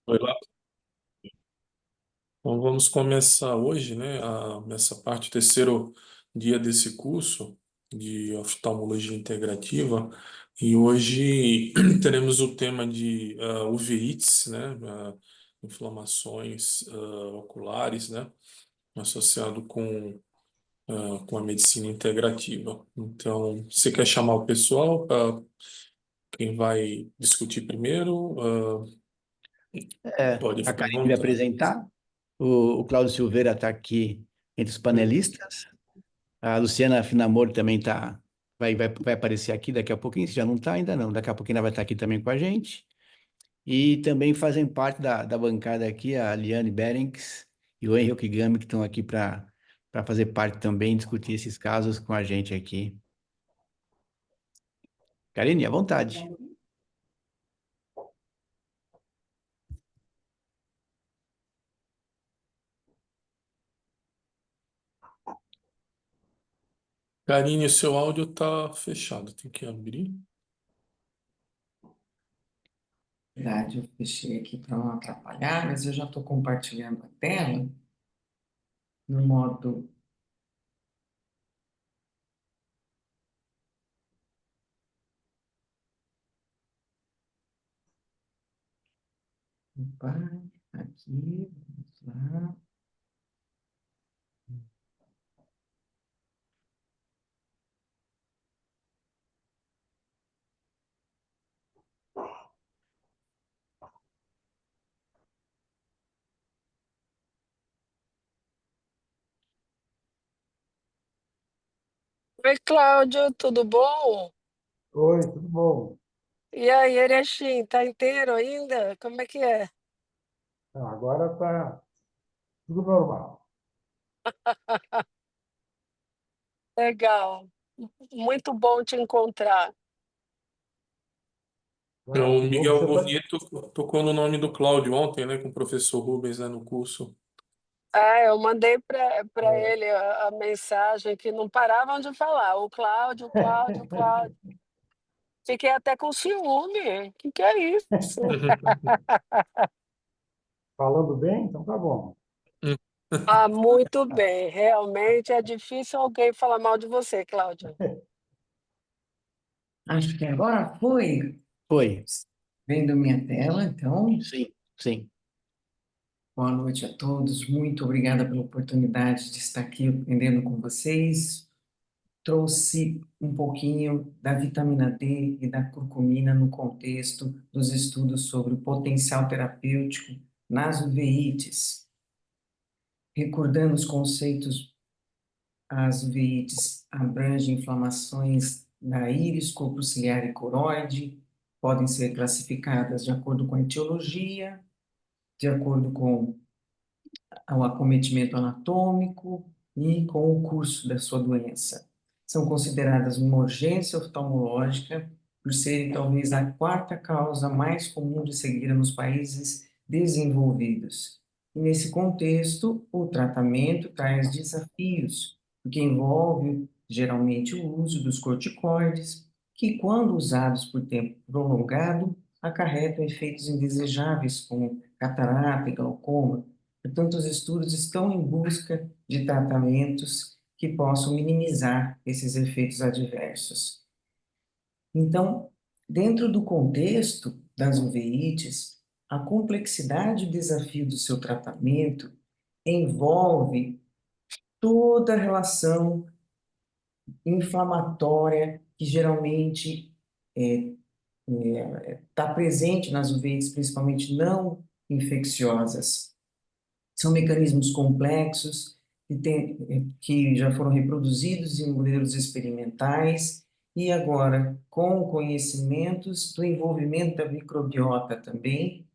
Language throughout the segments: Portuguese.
Foi lá. Então, vamos começar hoje, né, essa parte, o terceiro dia desse curso de oftalmologia integrativa. E hoje teremos o tema de uveites, né, inflamações oculares, né, associado com a medicina integrativa. Então, você quer chamar o pessoal? Quem vai discutir primeiro? Pode A ficar à Karine vai vontade. apresentar. O Cláudio Silveira está aqui entre os panelistas. A Luciana Finamori também vai aparecer aqui daqui a pouquinho, se já não está ainda não. Daqui a pouquinho ela vai estar aqui também com a gente. E também fazem parte da bancada aqui a Liane Berenx e o Henrique Gami, que estão aqui para fazer parte também, discutir esses casos com a gente aqui. Karine, à vontade. Karine, seu áudio está fechado, tem que abrir. Verdade, eu fechei aqui para não atrapalhar, mas eu já estou compartilhando a tela no modo. Opa, aqui, vamos lá. Oi, Cláudio, tudo bom? Oi, tudo bom? E aí, Erechim, tá inteiro ainda? Como é que é? Agora está tudo normal. Legal, muito bom te encontrar. O Que bom que Miguel você está. Bornieto tocou no nome do Cláudio ontem, né, com o professor Rubens, né, no curso. Ah, eu mandei para ele a mensagem que não paravam de falar, o Cláudio, Cláudio, Cláudio. Fiquei até com ciúme. O que é isso? Falando bem? Então tá bom. Ah, muito bem. Realmente é difícil alguém falar mal de você, Cláudio. Acho que agora foi. Oi. Vendo minha tela, então. Sim, sim. Boa noite a todos. Muito obrigada pela oportunidade de estar aqui aprendendo com vocês. Trouxe um pouquinho da vitamina D e da curcumina no contexto dos estudos sobre o potencial terapêutico nas uveites. Recordando os conceitos, as uveites abrangem inflamações da íris, corpo ciliar e coroide, podem ser classificadas de acordo com a etiologia, de acordo com o acometimento anatômico e com o curso da sua doença. São consideradas uma urgência oftalmológica por serem talvez a quarta causa mais comum de cegueira nos países desenvolvidos. E nesse contexto, o tratamento traz desafios, porque envolve geralmente o uso dos corticoides, que, quando usados por tempo prolongado, acarretam efeitos indesejáveis como catarata e glaucoma. Portanto, os estudos estão em busca de tratamentos que possam minimizar esses efeitos adversos. Então, dentro do contexto das uveites, a complexidade e o desafio do seu tratamento envolve toda a relação inflamatória que geralmente está presente nas uveites, principalmente não infecciosas. São mecanismos complexos que já foram reproduzidos em modelos experimentais e agora, com conhecimentos do envolvimento da microbiota também,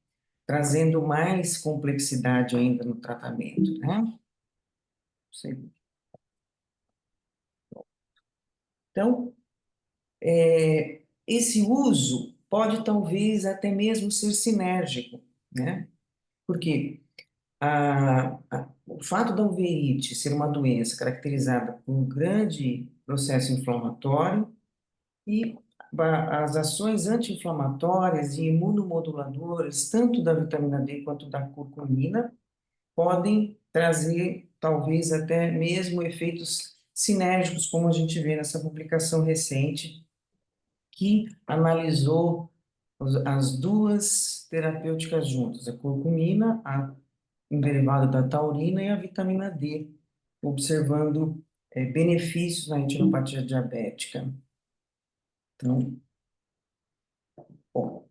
trazendo mais complexidade ainda no tratamento, né? Então, esse uso pode talvez até mesmo ser sinérgico, né? Porque o fato da uveíte ser uma doença caracterizada por um grande processo inflamatório e as ações anti-inflamatórias e imunomoduladoras, tanto da vitamina D quanto da curcumina, podem trazer, talvez, até mesmo efeitos sinérgicos, como a gente vê nessa publicação recente, que analisou as duas terapêuticas juntas, a curcumina, um derivado da taurina, e a vitamina D, observando benefícios na retinopatia diabética. Então, bom,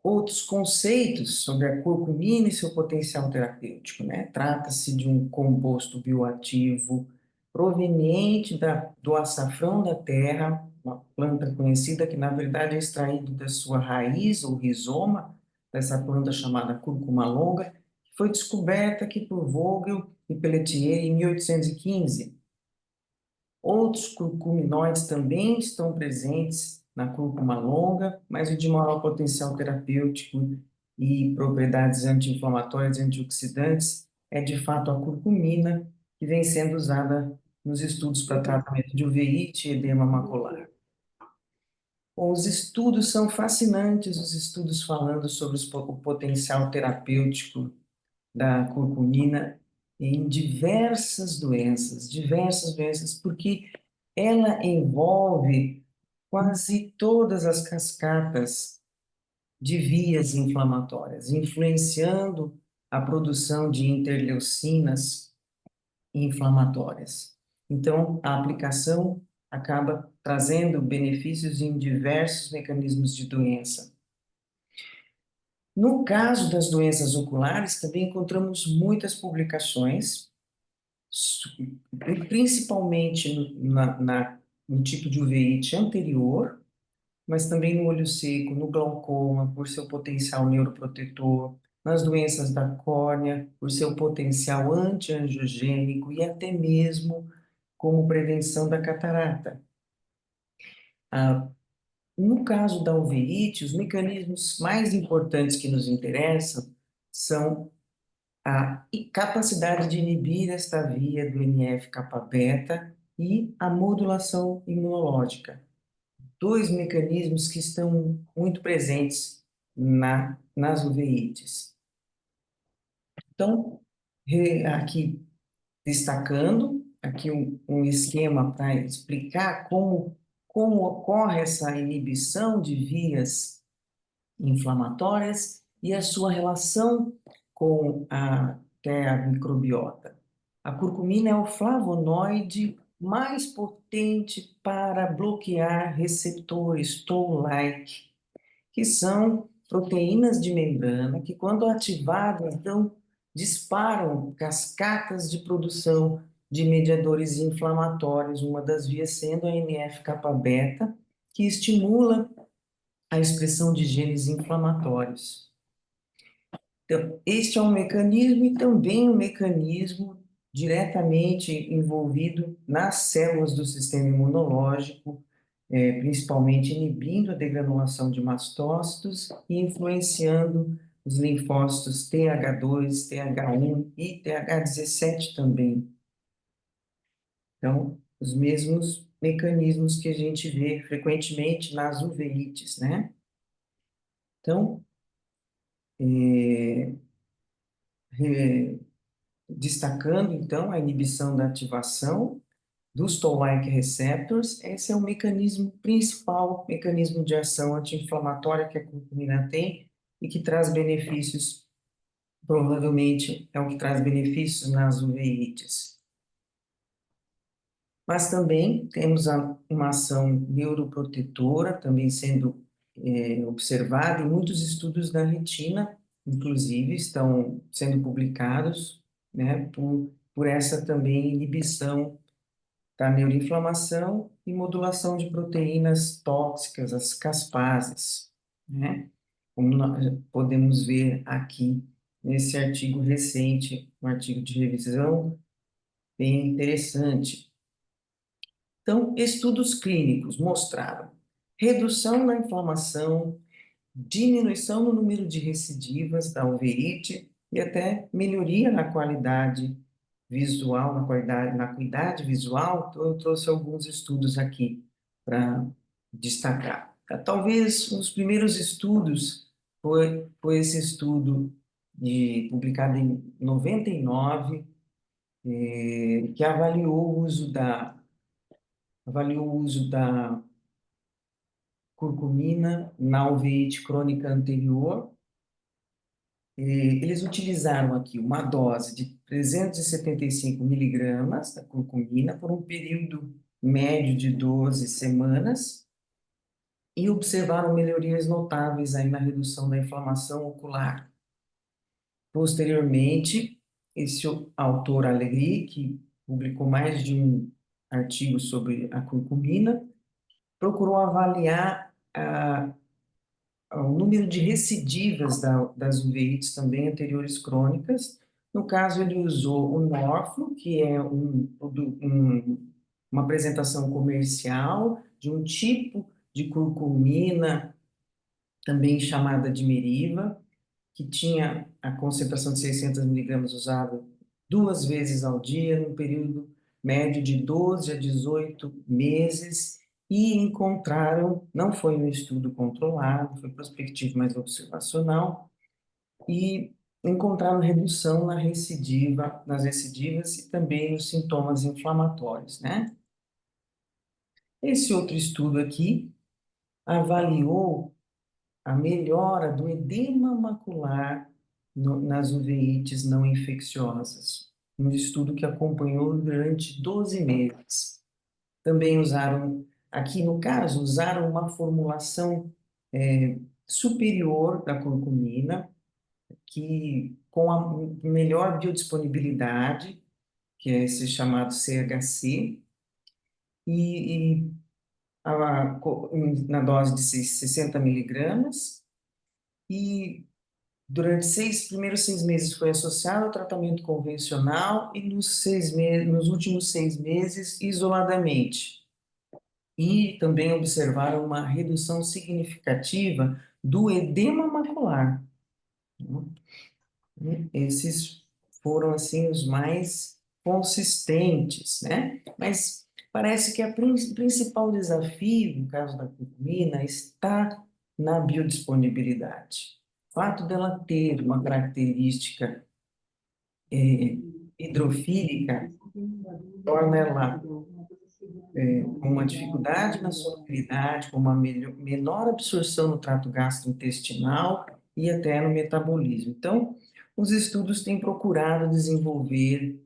outros conceitos sobre a curcumina e seu potencial terapêutico, né? Trata-se de um composto bioativo proveniente do açafrão da terra, uma planta conhecida que, na verdade, é extraído da sua raiz ou rizoma, dessa planta chamada cúrcuma longa, que foi descoberta aqui por Vogel e Pelletier em 1815. Outros curcuminoides também estão presentes na cúrcuma longa, mas o de maior potencial terapêutico e propriedades anti-inflamatórias e antioxidantes é de fato a curcumina, que vem sendo usada nos estudos para tratamento de uveíte e edema macular. Bom, os estudos são fascinantes, os estudos falando sobre o potencial terapêutico da curcumina em diversas doenças, porque ela envolve quase todas as cascatas de vias inflamatórias, influenciando a produção de interleucinas inflamatórias. Então, a aplicação acaba trazendo benefícios em diversos mecanismos de doença. No caso das doenças oculares, também encontramos muitas publicações, principalmente no tipo de uveíte anterior, mas também no olho seco, no glaucoma, por seu potencial neuroprotetor, nas doenças da córnea, por seu potencial anti-angiogênico e até mesmo como prevenção da catarata. No caso da uveíte, os mecanismos mais importantes que nos interessam são a capacidade de inibir esta via do NF-kappa-beta e a modulação imunológica. Dois mecanismos que estão muito presentes nas uveítes. Então, aqui destacando aqui um esquema para explicar como ocorre essa inibição de vias inflamatórias e a sua relação com a microbiota. A curcumina é o flavonoide mais potente para bloquear receptores toll-like, que são proteínas de membrana que, quando ativadas, disparam cascatas de produção de mediadores inflamatórios, uma das vias sendo a NF-kappa-beta, que estimula a expressão de genes inflamatórios. Então, este é um mecanismo e também um mecanismo diretamente envolvido nas células do sistema imunológico, principalmente inibindo a degranulação de mastócitos e influenciando os linfócitos TH2, TH1 e TH17 também. Então, os mesmos mecanismos que a gente vê frequentemente nas uveites, né? Então, destacando, então, a inibição da ativação dos toll-like receptors, esse é o mecanismo principal, mecanismo de ação anti-inflamatória que a curcumina tem e que traz benefícios, provavelmente é o que traz benefícios nas uveites. Mas também temos uma ação neuroprotetora, também sendo observada em muitos estudos da retina, inclusive estão sendo publicados, né, por essa também inibição da neuroinflamação e modulação de proteínas tóxicas, as caspases, né? Como nós podemos ver aqui nesse artigo recente, um artigo de revisão bem interessante. Então, estudos clínicos mostraram redução na inflamação, diminuição no número de recidivas da uveíte e até melhoria na qualidade visual, na acuidade visual. Então, eu trouxe alguns estudos aqui para destacar. Talvez um dos primeiros estudos foi esse estudo publicado em 99, que avaliou o uso da curcumina na uveíte crônica anterior. Eles utilizaram aqui uma dose de 375 miligramas da curcumina por um período médio de 12 semanas e observaram melhorias notáveis aí na redução da inflamação ocular. Posteriormente, esse autor Allegri, que publicou mais de um artigo sobre a curcumina, procurou avaliar o número de recidivas das uveites também anteriores crônicas. No caso, ele usou o Norflo, que é uma apresentação comercial de um tipo de curcumina, também chamada de Meriva, que tinha a concentração de 600 miligramas usada 2 vezes ao dia, num período médio de 12 a 18 meses, e encontraram, não foi um estudo controlado, foi prospectivo, mas observacional, e encontraram redução nas recidivas e também nos sintomas inflamatórios, né? Esse outro estudo aqui avaliou a melhora do edema macular nas uveites não infecciosas, um estudo que acompanhou durante 12 meses. Também aqui no caso, usaram uma formulação superior da curcumina, que com a melhor biodisponibilidade, que é esse chamado CHC, e na dose de 60 miligramas, e durante primeiros 6 meses foi associado ao tratamento convencional e nos últimos 6 meses isoladamente. E também observaram uma redução significativa do edema macular. Esses foram assim os mais consistentes, né? Mas parece que o principal desafio, no caso da curcumina, está na biodisponibilidade. O fato dela ter uma característica hidrofílica torna ela com uma dificuldade na solubilidade, com uma menor absorção no trato gastrointestinal e até no metabolismo. Então, os estudos têm procurado desenvolver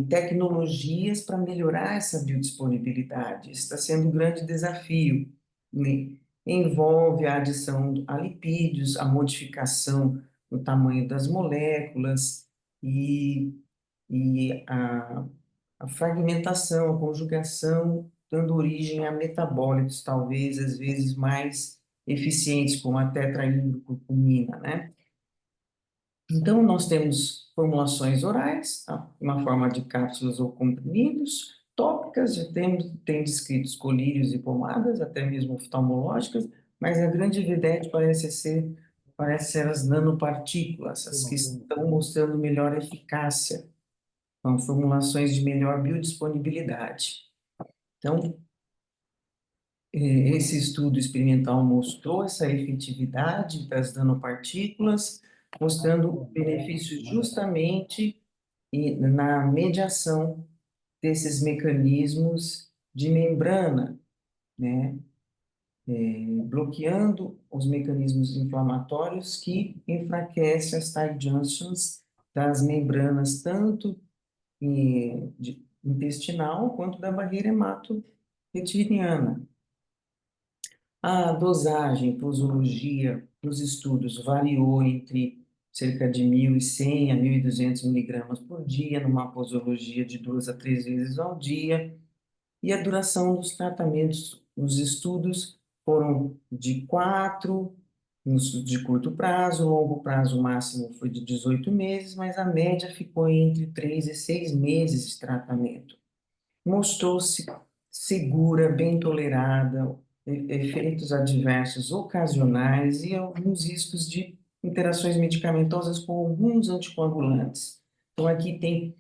tecnologias para melhorar essa biodisponibilidade. Isso está sendo um grande desafio, né? Envolve a adição a lipídios, a modificação no tamanho das moléculas e a fragmentação, a conjugação, dando origem a metabólitos, talvez, às vezes, mais eficientes, como a tetrahidrocurcumina, né? Então, nós temos formulações orais, tá? Na forma de cápsulas ou comprimidos, tópicas, já tem descritos colírios e pomadas, até mesmo oftalmológicas, mas a grande evidência parece ser as nanopartículas, as que estão mostrando melhor eficácia, com formulações de melhor biodisponibilidade. Então, esse estudo experimental mostrou essa efetividade das nanopartículas, mostrando benefícios justamente na mediação desses mecanismos de membrana, né? Bloqueando os mecanismos inflamatórios que enfraquecem as tight junctions das membranas, tanto intestinal quanto da barreira hemato-retiniana. A dosagem, posologia dos estudos variou entre cerca de 1.100 a 1.200 miligramas por dia, numa posologia de 2 a 3 vezes ao dia, e a duração dos tratamentos, os estudos foram de 4, de curto prazo, longo prazo máximo foi de 18 meses, mas a média ficou entre 3 e 6 meses de tratamento. Mostrou-se segura, bem tolerada, efeitos adversos ocasionais e alguns riscos de interações medicamentosas com alguns anticoagulantes. Então, aqui tem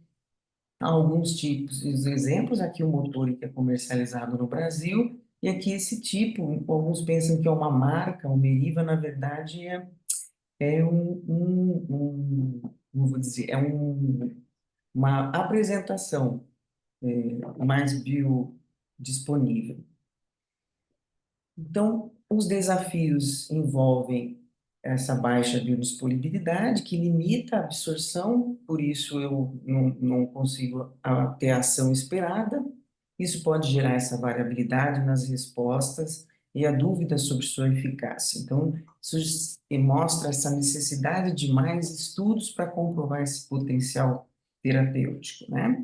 alguns tipos de exemplos. Aqui o Motori, que é comercializado no Brasil, E aqui esse tipo, alguns pensam que é uma marca, o Meriva, na verdade, é como vou dizer, uma apresentação mais biodisponível. Então, os desafios envolvem essa baixa biodisponibilidade, que limita a absorção, por isso eu não consigo ter a ação esperada. Isso pode gerar essa variabilidade nas respostas e a dúvida sobre sua eficácia. Então, isso mostra essa necessidade de mais estudos para comprovar esse potencial terapêutico, né?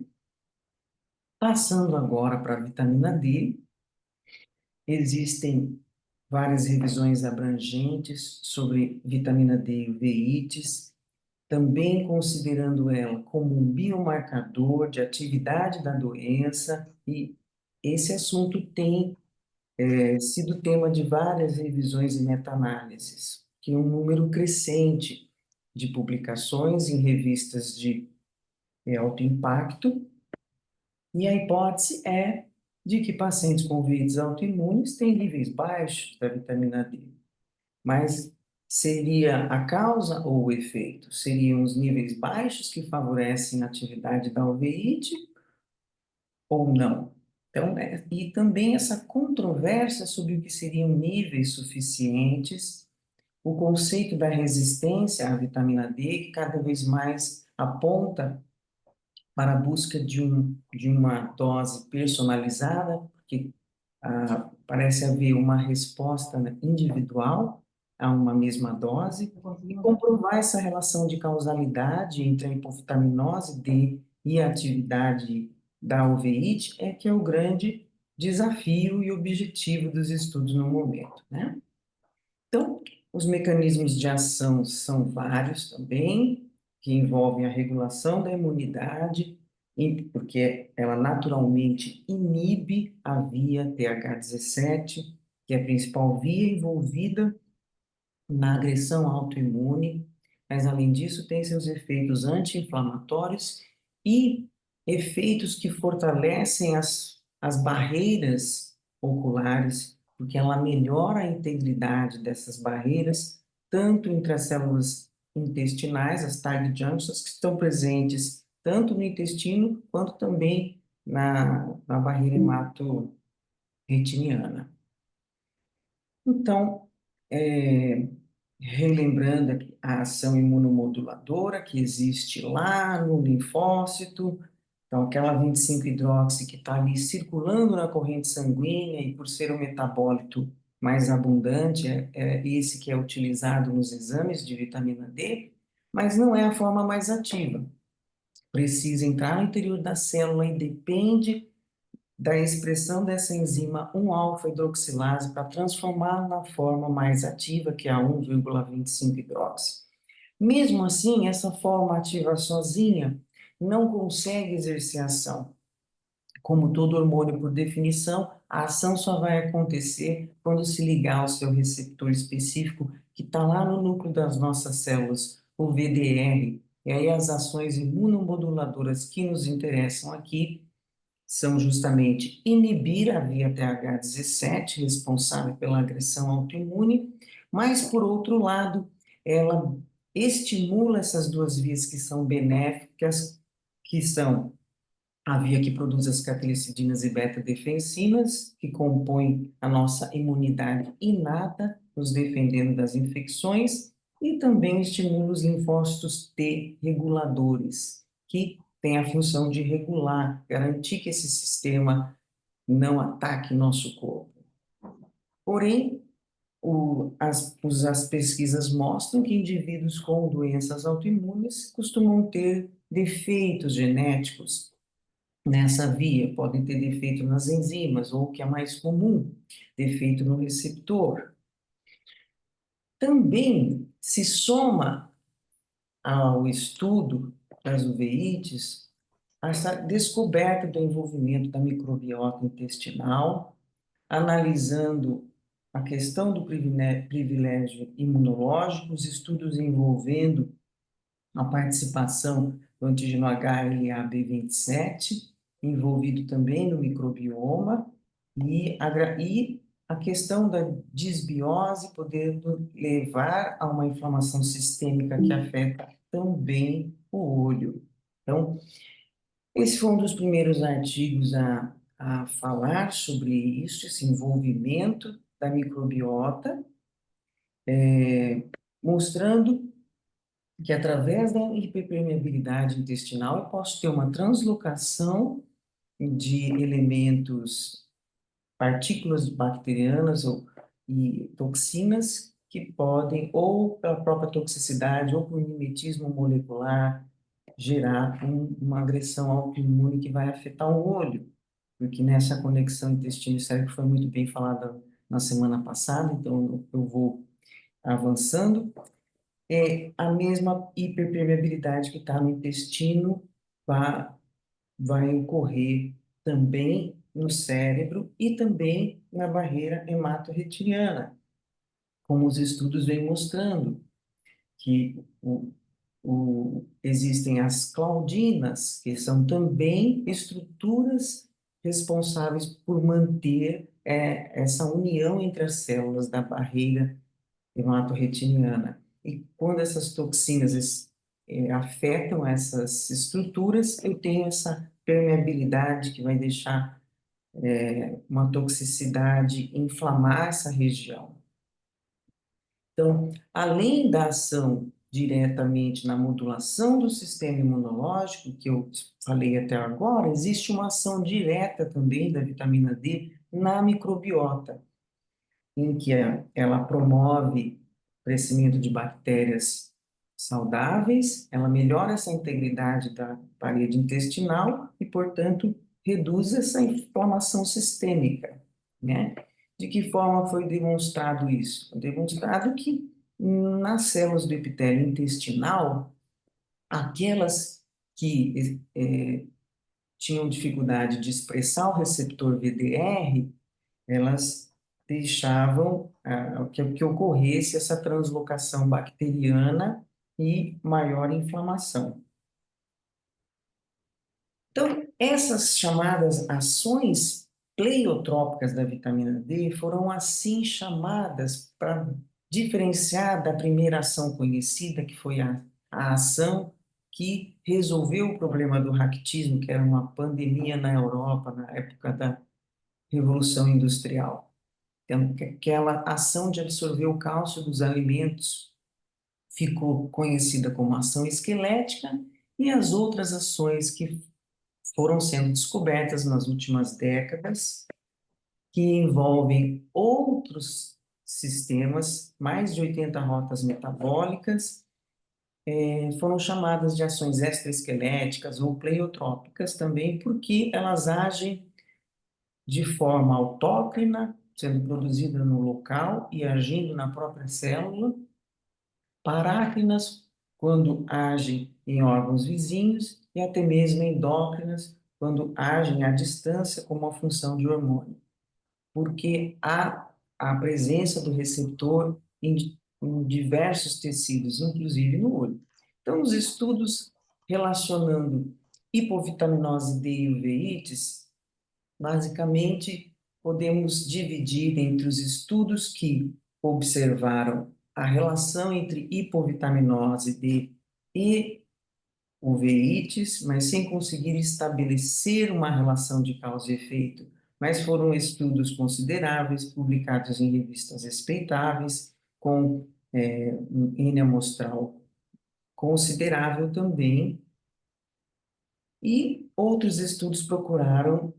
Passando agora para a vitamina D, existem várias revisões abrangentes sobre vitamina D e uveites, também considerando ela como um biomarcador de atividade da doença, e esse assunto tem sido tema de várias revisões e meta-análises, que é um número crescente de publicações em revistas de alto impacto, e a hipótese é de que pacientes com uveites autoimunes têm níveis baixos da vitamina D. Mas seria a causa ou o efeito? Seriam os níveis baixos que favorecem a atividade da uveíte ou não? Então, e também essa controvérsia sobre o que seriam níveis suficientes, o conceito da resistência à vitamina D, que cada vez mais aponta para a busca de uma dose personalizada, porque parece haver uma resposta, né, individual a uma mesma dose, e comprovar essa relação de causalidade entre a hipovitaminose D e a atividade da uveíte é que é o grande desafio e objetivo dos estudos no momento, né? Então, os mecanismos de ação são vários também, que envolvem a regulação da imunidade, porque ela naturalmente inibe a via TH17, que é a principal via envolvida na agressão autoimune, mas além disso tem seus efeitos anti-inflamatórios e efeitos que fortalecem as barreiras oculares, porque ela melhora a integridade dessas barreiras, tanto entre as células intestinais, as tight junctions, que estão presentes tanto no intestino quanto também na barreira hemato-retiniana. Então, relembrando aqui a ação imunomoduladora que existe lá no linfócito, então aquela 25-hidroxi que está ali circulando na corrente sanguínea e por ser um metabólito mais abundante, é esse que é utilizado nos exames de vitamina D, mas não é a forma mais ativa. Precisa entrar no interior da célula e depende da expressão dessa enzima 1-alfa-hidroxilase para transformar na forma mais ativa, que é a 1,25-hidroxi. Mesmo assim, essa forma ativa sozinha não consegue exercer ação. Como todo hormônio, por definição, a ação só vai acontecer quando se ligar ao seu receptor específico, que está lá no núcleo das nossas células, o VDR. E aí as ações imunomoduladoras que nos interessam aqui são justamente inibir a via TH17, responsável pela agressão autoimune, mas, por outro lado, ela estimula essas duas vias que são benéficas, que são a via que produz as catelicidinas e beta-defensinas, que compõem a nossa imunidade inata, nos defendendo das infecções, e também estimula os linfócitos T reguladores, que têm a função de regular, garantir que esse sistema não ataque nosso corpo. Porém, as pesquisas mostram que indivíduos com doenças autoimunes costumam ter defeitos genéticos nessa via, podem ter defeito nas enzimas, ou o que é mais comum, defeito no receptor. Também se soma ao estudo das uveites essa descoberta do envolvimento da microbiota intestinal, analisando a questão do privilégio imunológico, os estudos envolvendo a participação do antígeno HLA-B27, envolvido também no microbioma, E a questão da disbiose podendo levar a uma inflamação sistêmica que afeta também o olho. Então, esse foi um dos primeiros artigos a falar sobre isso, esse envolvimento da microbiota, mostrando que através da hiperpermeabilidade intestinal eu posso ter uma translocação de elementos, partículas bacterianas e toxinas que podem, ou pela própria toxicidade, ou por mimetismo molecular, gerar uma agressão autoimune que vai afetar o olho, porque nessa conexão intestino e cérebro foi muito bem falada na semana passada, então eu vou avançando. A mesma hiperpermeabilidade que está no intestino vai, vai ocorrer também no cérebro e também na barreira hematorretiniana, como os estudos vêm mostrando, que existem as claudinas, que são também estruturas responsáveis por manter essa união entre as células da barreira hematorretiniana. E quando essas toxinas afetam essas estruturas, eu tenho essa permeabilidade que vai deixar uma toxicidade inflamar essa região. Então, além da ação diretamente na modulação do sistema imunológico, que eu falei até agora, existe uma ação direta também da vitamina D na microbiota, em que ela promove o crescimento de bactérias saudáveis, ela melhora essa integridade da parede intestinal e, portanto, reduz essa inflamação sistêmica, né? De que forma foi demonstrado isso? Foi demonstrado que nas células do epitélio intestinal, aquelas que tinham dificuldade de expressar o receptor VDR, elas deixavam que ocorresse essa translocação bacteriana e maior inflamação. Então, essas chamadas ações pleiotrópicas da vitamina D foram assim chamadas para diferenciar da primeira ação conhecida, que foi a ação que resolveu o problema do raquitismo, que era uma pandemia na Europa na época da Revolução Industrial. Então, aquela ação de absorver o cálcio dos alimentos ficou conhecida como ação esquelética, e as outras ações que foram sendo descobertas nas últimas décadas, que envolvem outros sistemas, mais de 80 rotas metabólicas, foram chamadas de ações extraesqueléticas ou pleiotrópicas também, porque elas agem de forma autócrina, sendo produzida no local e agindo na própria célula, parácrinas, quando agem em órgãos vizinhos, e até mesmo endócrinas, quando agem à distância como uma função de hormônio, porque há a presença do receptor em diversos tecidos, inclusive no olho. Então, os estudos relacionando hipovitaminose D e uveites, basicamente, podemos dividir entre os estudos que observaram a relação entre hipovitaminose D e uveites, mas sem conseguir estabelecer uma relação de causa e efeito. Mas foram estudos consideráveis, publicados em revistas respeitáveis, com um N amostral considerável também. E outros estudos procuraram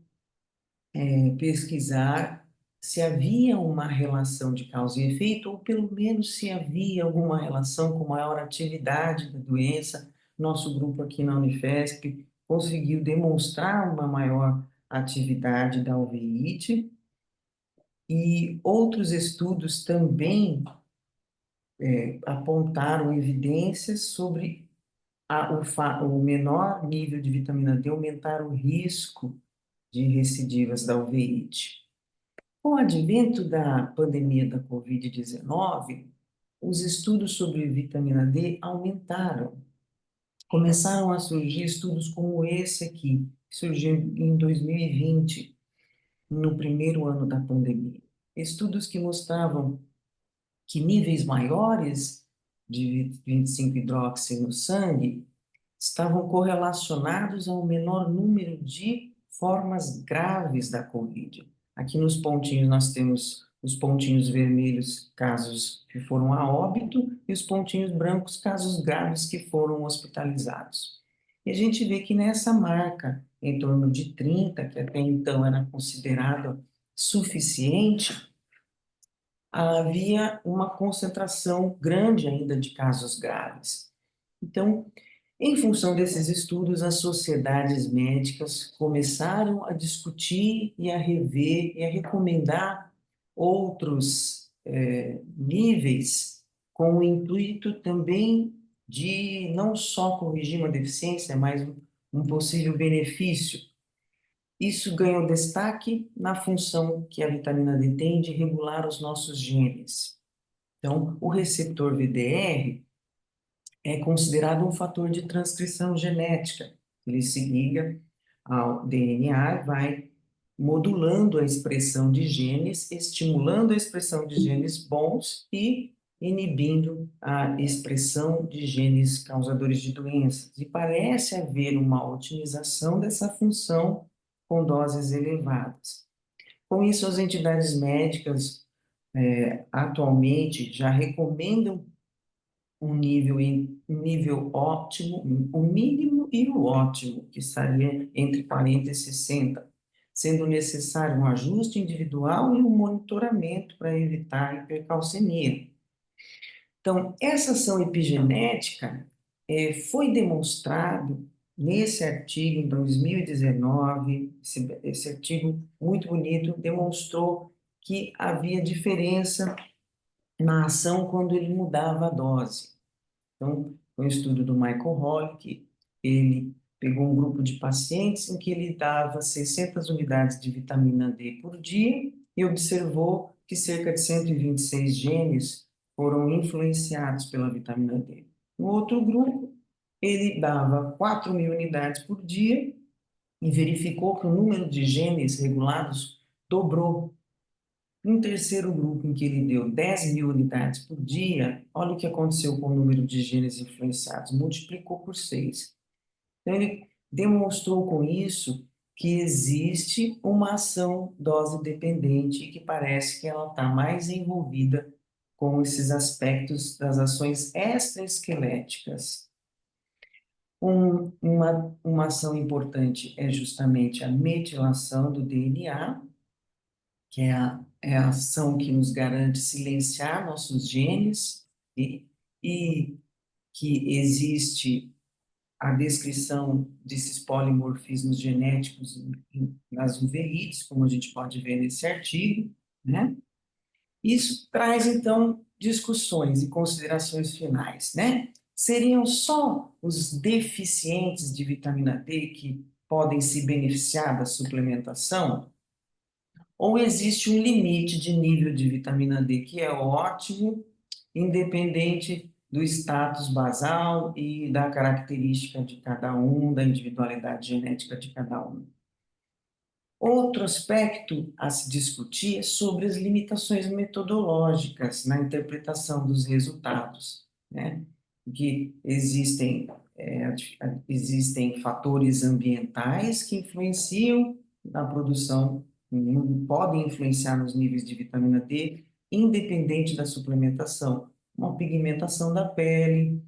pesquisar se havia uma relação de causa e efeito, ou pelo menos se havia alguma relação com maior atividade da doença. Nosso grupo aqui na Unifesp conseguiu demonstrar uma maior atividade da uveíte, e outros estudos também apontaram evidências sobre o menor nível de vitamina D aumentar o risco de recidivas da uveíte. Com o advento da pandemia da Covid-19, os estudos sobre vitamina D aumentaram. Começaram a surgir estudos como esse aqui, que surgiu em 2020, no primeiro ano da pandemia. Estudos que mostravam que níveis maiores de 25-hidroxi no sangue estavam correlacionados ao menor número de formas graves da Covid. Aqui nos pontinhos nós temos os pontinhos vermelhos, casos que foram a óbito, e os pontinhos brancos, casos graves que foram hospitalizados. E a gente vê que nessa marca, em torno de 30, que até então era considerado suficiente, havia uma concentração grande ainda de casos graves. Então, em função desses estudos, as sociedades médicas começaram a discutir e a rever e a recomendar outros níveis, com o intuito também de não só corrigir uma deficiência, mas um possível benefício. Isso ganhou destaque na função que a vitamina D tem de regular os nossos genes. Então, o receptor VDR é considerado um fator de transcrição genética. Ele se liga ao DNA e vai modulando a expressão de genes, estimulando a expressão de genes bons e inibindo a expressão de genes causadores de doenças. E parece haver uma otimização dessa função com doses elevadas. Com isso, as entidades médicas atualmente já recomendam um nível ótimo, o mínimo e o ótimo, que estaria entre 40 e 60, sendo necessário um ajuste individual e um monitoramento para evitar hipercalcemia. Então, essa ação epigenética foi demonstrado nesse artigo em 2019, esse artigo muito bonito demonstrou que havia diferença na ação quando ele mudava a dose. Então, foi um estudo do Michael Holly, que ele pegou um grupo de pacientes em que ele dava 600 unidades de vitamina D por dia e observou que cerca de 126 genes foram influenciados pela vitamina D. No outro grupo, ele dava 4.000 unidades por dia e verificou que o número de genes regulados dobrou. No terceiro grupo, em que ele deu 10.000 unidades por dia, olha o que aconteceu com o número de genes influenciados, multiplicou por 6. Então, ele demonstrou com isso que existe uma ação dose-dependente e que parece que ela está mais envolvida com esses aspectos das ações extraesqueléticas. Uma ação importante é justamente a metilação do DNA, que é a ação que nos garante silenciar nossos genes e que existe a descrição desses polimorfismos genéticos nas uveites, como a gente pode ver nesse artigo, né? Isso traz, então, discussões e considerações finais, né? Seriam só os deficientes de vitamina D que podem se beneficiar da suplementação? Ou existe um limite de nível de vitamina D que é ótimo, independente do status basal e da característica de cada um, da individualidade genética de cada um? Outro aspecto a se discutir é sobre as limitações metodológicas na interpretação dos resultados, né? Que existem fatores ambientais que influenciam na produção, podem influenciar nos níveis de vitamina D, independente da suplementação. Uma pigmentação da pele,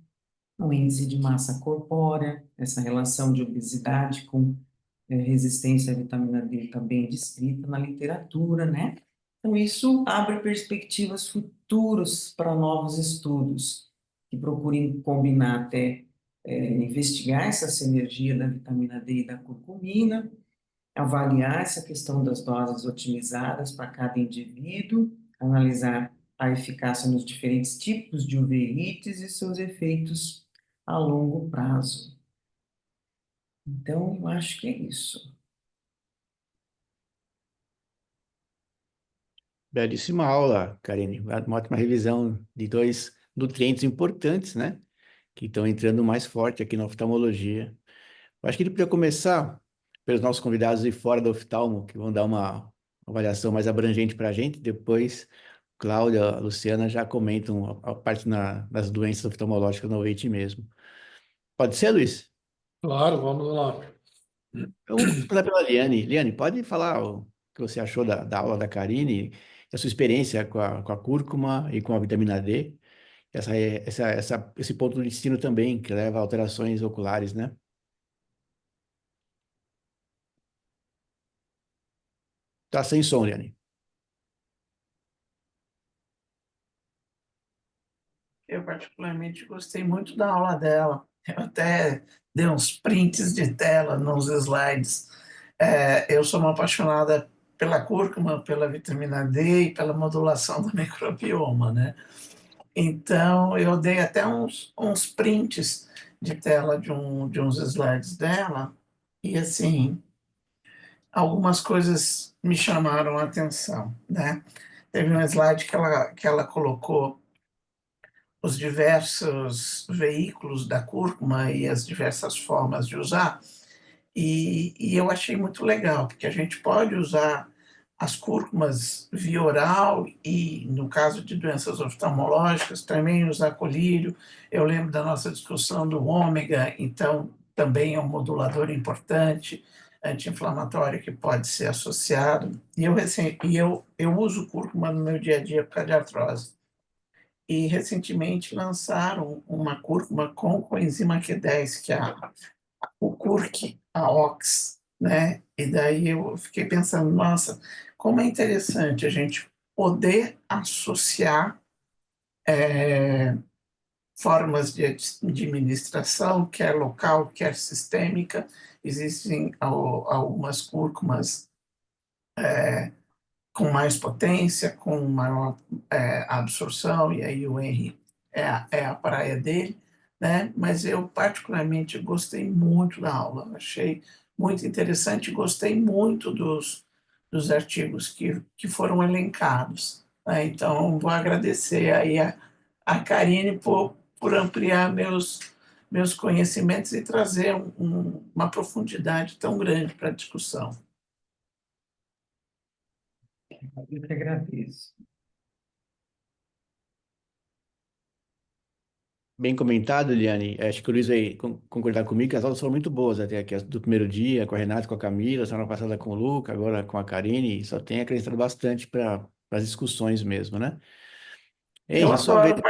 um índice de massa corpórea, essa relação de obesidade com resistência à vitamina D está bem descrita na literatura, né? Então, isso abre perspectivas futuras para novos estudos que procurem combinar até investigar essa sinergia da vitamina D e da curcumina, avaliar essa questão das doses otimizadas para cada indivíduo, analisar a eficácia nos diferentes tipos de uveites e seus efeitos a longo prazo. Então, eu acho que é isso. Belíssima aula, Karine. Uma ótima revisão de dois nutrientes importantes, né? Que estão entrando mais forte aqui na oftalmologia. Eu acho que ele podia começar pelos nossos convidados de fora do oftalmo, que vão dar uma avaliação mais abrangente para a gente. Depois, Cláudia, a Luciana já comentam a parte das doenças oftalmológicas no leite mesmo. Pode ser, Luiz? Claro, vamos lá. Eu vou começar pela Liane. Liane, pode falar o que você achou da aula da Karine, a sua experiência com a cúrcuma e com a vitamina D, esse ponto do destino também, que leva a alterações oculares, né? Tá sem som, Liane. Eu particularmente gostei muito da aula dela. Eu até dei uns prints de tela nos slides. Eu sou uma apaixonada pela cúrcuma, pela vitamina D e pela modulação do microbioma, né? Então, eu dei até uns prints de tela de uns slides dela, e assim, algumas coisas me chamaram a atenção, né? Teve um slide que ela colocou os diversos veículos da cúrcuma e as diversas formas de usar, e eu achei muito legal, porque a gente pode usar as cúrcumas via oral e, no caso de doenças oftalmológicas, também usar colírio. Eu lembro da nossa discussão do ômega, então também é um modulador importante, anti-inflamatório que pode ser associado. Eu uso cúrcuma no meu dia a dia por causa de artrose. E recentemente lançaram uma cúrcuma com coenzima Q10, que é o Curc, a Ox, né? E daí eu fiquei pensando, nossa, como é interessante a gente poder associar formas de administração, quer local, quer sistêmica. Existem algumas cúrcumas com mais potência, com maior absorção, e aí o Henry é a praia dele, né? Mas eu particularmente gostei muito da aula, achei muito interessante, gostei muito dos artigos que foram elencados, né? Então, vou agradecer aí a Karine por ampliar meus conhecimentos e trazer uma profundidade tão grande para a discussão. Eu que agradeço. Bem comentado, Liane. Acho que o Luiz vai concordar comigo que as aulas foram muito boas até aqui, as do primeiro dia, com a Renata, com a Camila, semana passada com o Luca, agora com a Karine, e só tem acrescentado bastante para as discussões mesmo, né? Ei, só ver.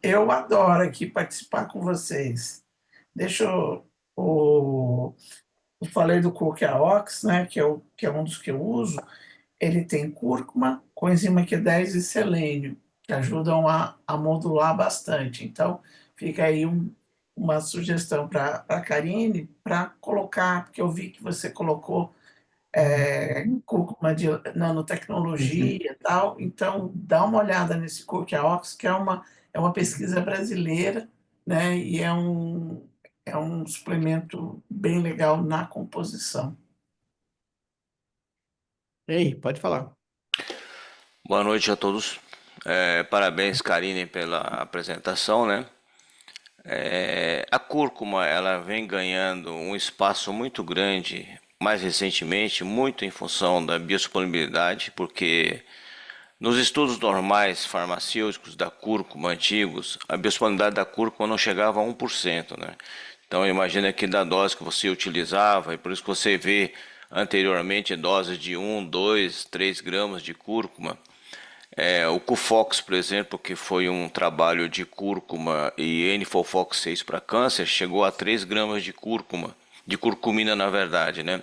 Eu adoro aqui participar com vocês. Deixa eu falei do Cook-A-Ox, né, que é um dos que eu uso. Ele tem cúrcuma, coenzima Q10 e selênio, que ajudam a modular bastante. Então, fica aí uma sugestão para a Karine para colocar, porque eu vi que você colocou cúrcuma de nanotecnologia e tal. Então, dá uma olhada nesse Cook-A-Ox, que é uma pesquisa brasileira, né, e é um suplemento bem legal na composição. Ei, pode falar. Boa noite a todos. Parabéns, Karine, pela apresentação, né? A cúrcuma, ela vem ganhando um espaço muito grande mais recentemente, muito em função da biodisponibilidade, porque nos estudos normais farmacêuticos da cúrcuma antigos, a biodisponibilidade da cúrcuma não chegava a 1%, né? Então imagina que da dose que você utilizava, e por isso que você vê anteriormente doses de 1, 2, 3 gramas de cúrcuma. O Cufox, por exemplo, que foi um trabalho de cúrcuma e N-Fofox 6 para câncer, chegou a 3 gramas de cúrcuma, de curcumina na verdade, né?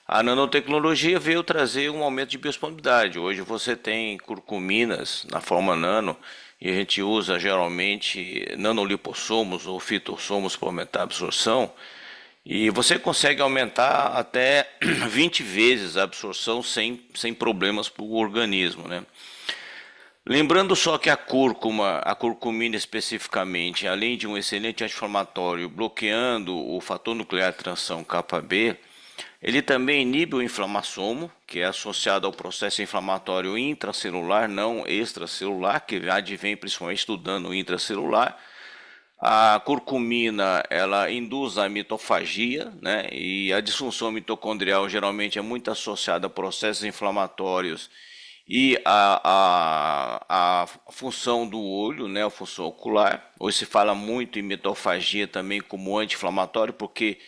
A nanotecnologia veio trazer um aumento de biodisponibilidade. Hoje você tem curcuminas na forma nano e a gente usa geralmente nanolipossomos ou fitossomos para aumentar a absorção. E você consegue aumentar até 20 vezes a absorção sem problemas para o organismo, né? Lembrando só que a curcumina especificamente, além de um excelente anti-inflamatório, bloqueando o fator nuclear de transição kappa-B, ele também inibe o inflamassomo, que é associado ao processo inflamatório intracelular, não extracelular, que advém principalmente estudando o intracelular, A curcumina, ela induz a mitofagia, né? E a disfunção mitocondrial geralmente é muito associada a processos inflamatórios e a função do olho, né? A função ocular. Hoje se fala muito em mitofagia também como anti-inflamatório, porque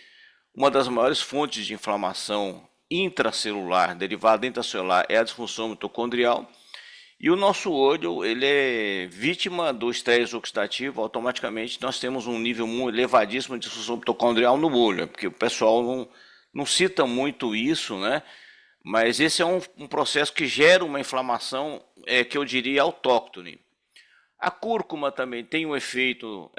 uma das maiores fontes de inflamação intracelular, derivada intracelular, é a disfunção mitocondrial. E o nosso olho, ele é vítima do estresse oxidativo, automaticamente nós temos um nível muito elevadíssimo de disfunção mitocondrial no olho, porque o pessoal não cita muito isso, né? Mas esse é um processo que gera uma inflamação, que eu diria autóctone. A cúrcuma também tem um efeito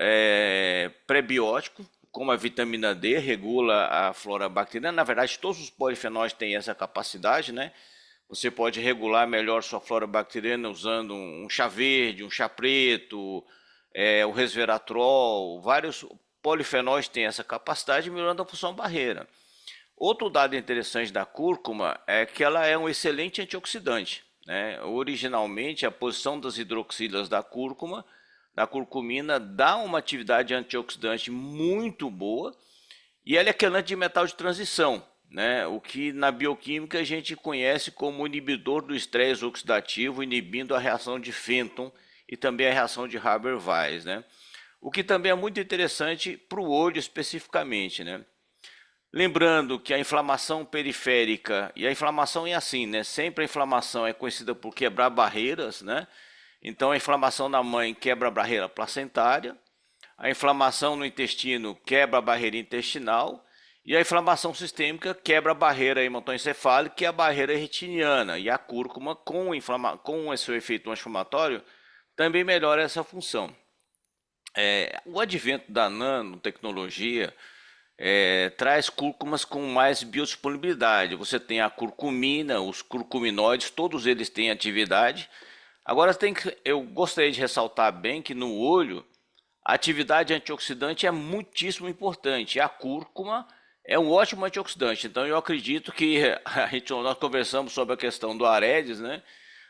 prebiótico, como a vitamina D, regula a flora bacteriana. Na verdade, todos os polifenóis têm essa capacidade, né? Você pode regular melhor sua flora bacteriana usando um chá verde, um chá preto, o resveratrol. Vários polifenóis têm essa capacidade, melhorando a função barreira. Outro dado interessante da cúrcuma é que ela é um excelente antioxidante, né? Originalmente, a posição das hidroxilas da curcumina, dá uma atividade antioxidante muito boa, e ela é quelante de metal de transição, né? O que na bioquímica a gente conhece como inibidor do estresse oxidativo, inibindo a reação de Fenton e também a reação de Haber-Weiss, né? O que também é muito interessante para o olho especificamente, né? Lembrando que a inflamação periférica, e a inflamação é assim, né? Sempre a inflamação é conhecida por quebrar barreiras, né? Então a inflamação na mãe quebra a barreira placentária, a inflamação no intestino quebra a barreira intestinal, e a inflamação sistêmica quebra a barreira hematoencefálica, que é a barreira retiniana. E a cúrcuma, com esse efeito anti-inflamatório, também melhora essa função. O advento da nanotecnologia traz cúrcumas com mais biodisponibilidade. Você tem a curcumina, os curcuminoides, todos eles têm atividade. Agora eu gostaria de ressaltar bem que no olho a atividade antioxidante é muitíssimo importante. A cúrcuma é um ótimo antioxidante. Então eu acredito que nós conversamos sobre a questão do Aedes, né?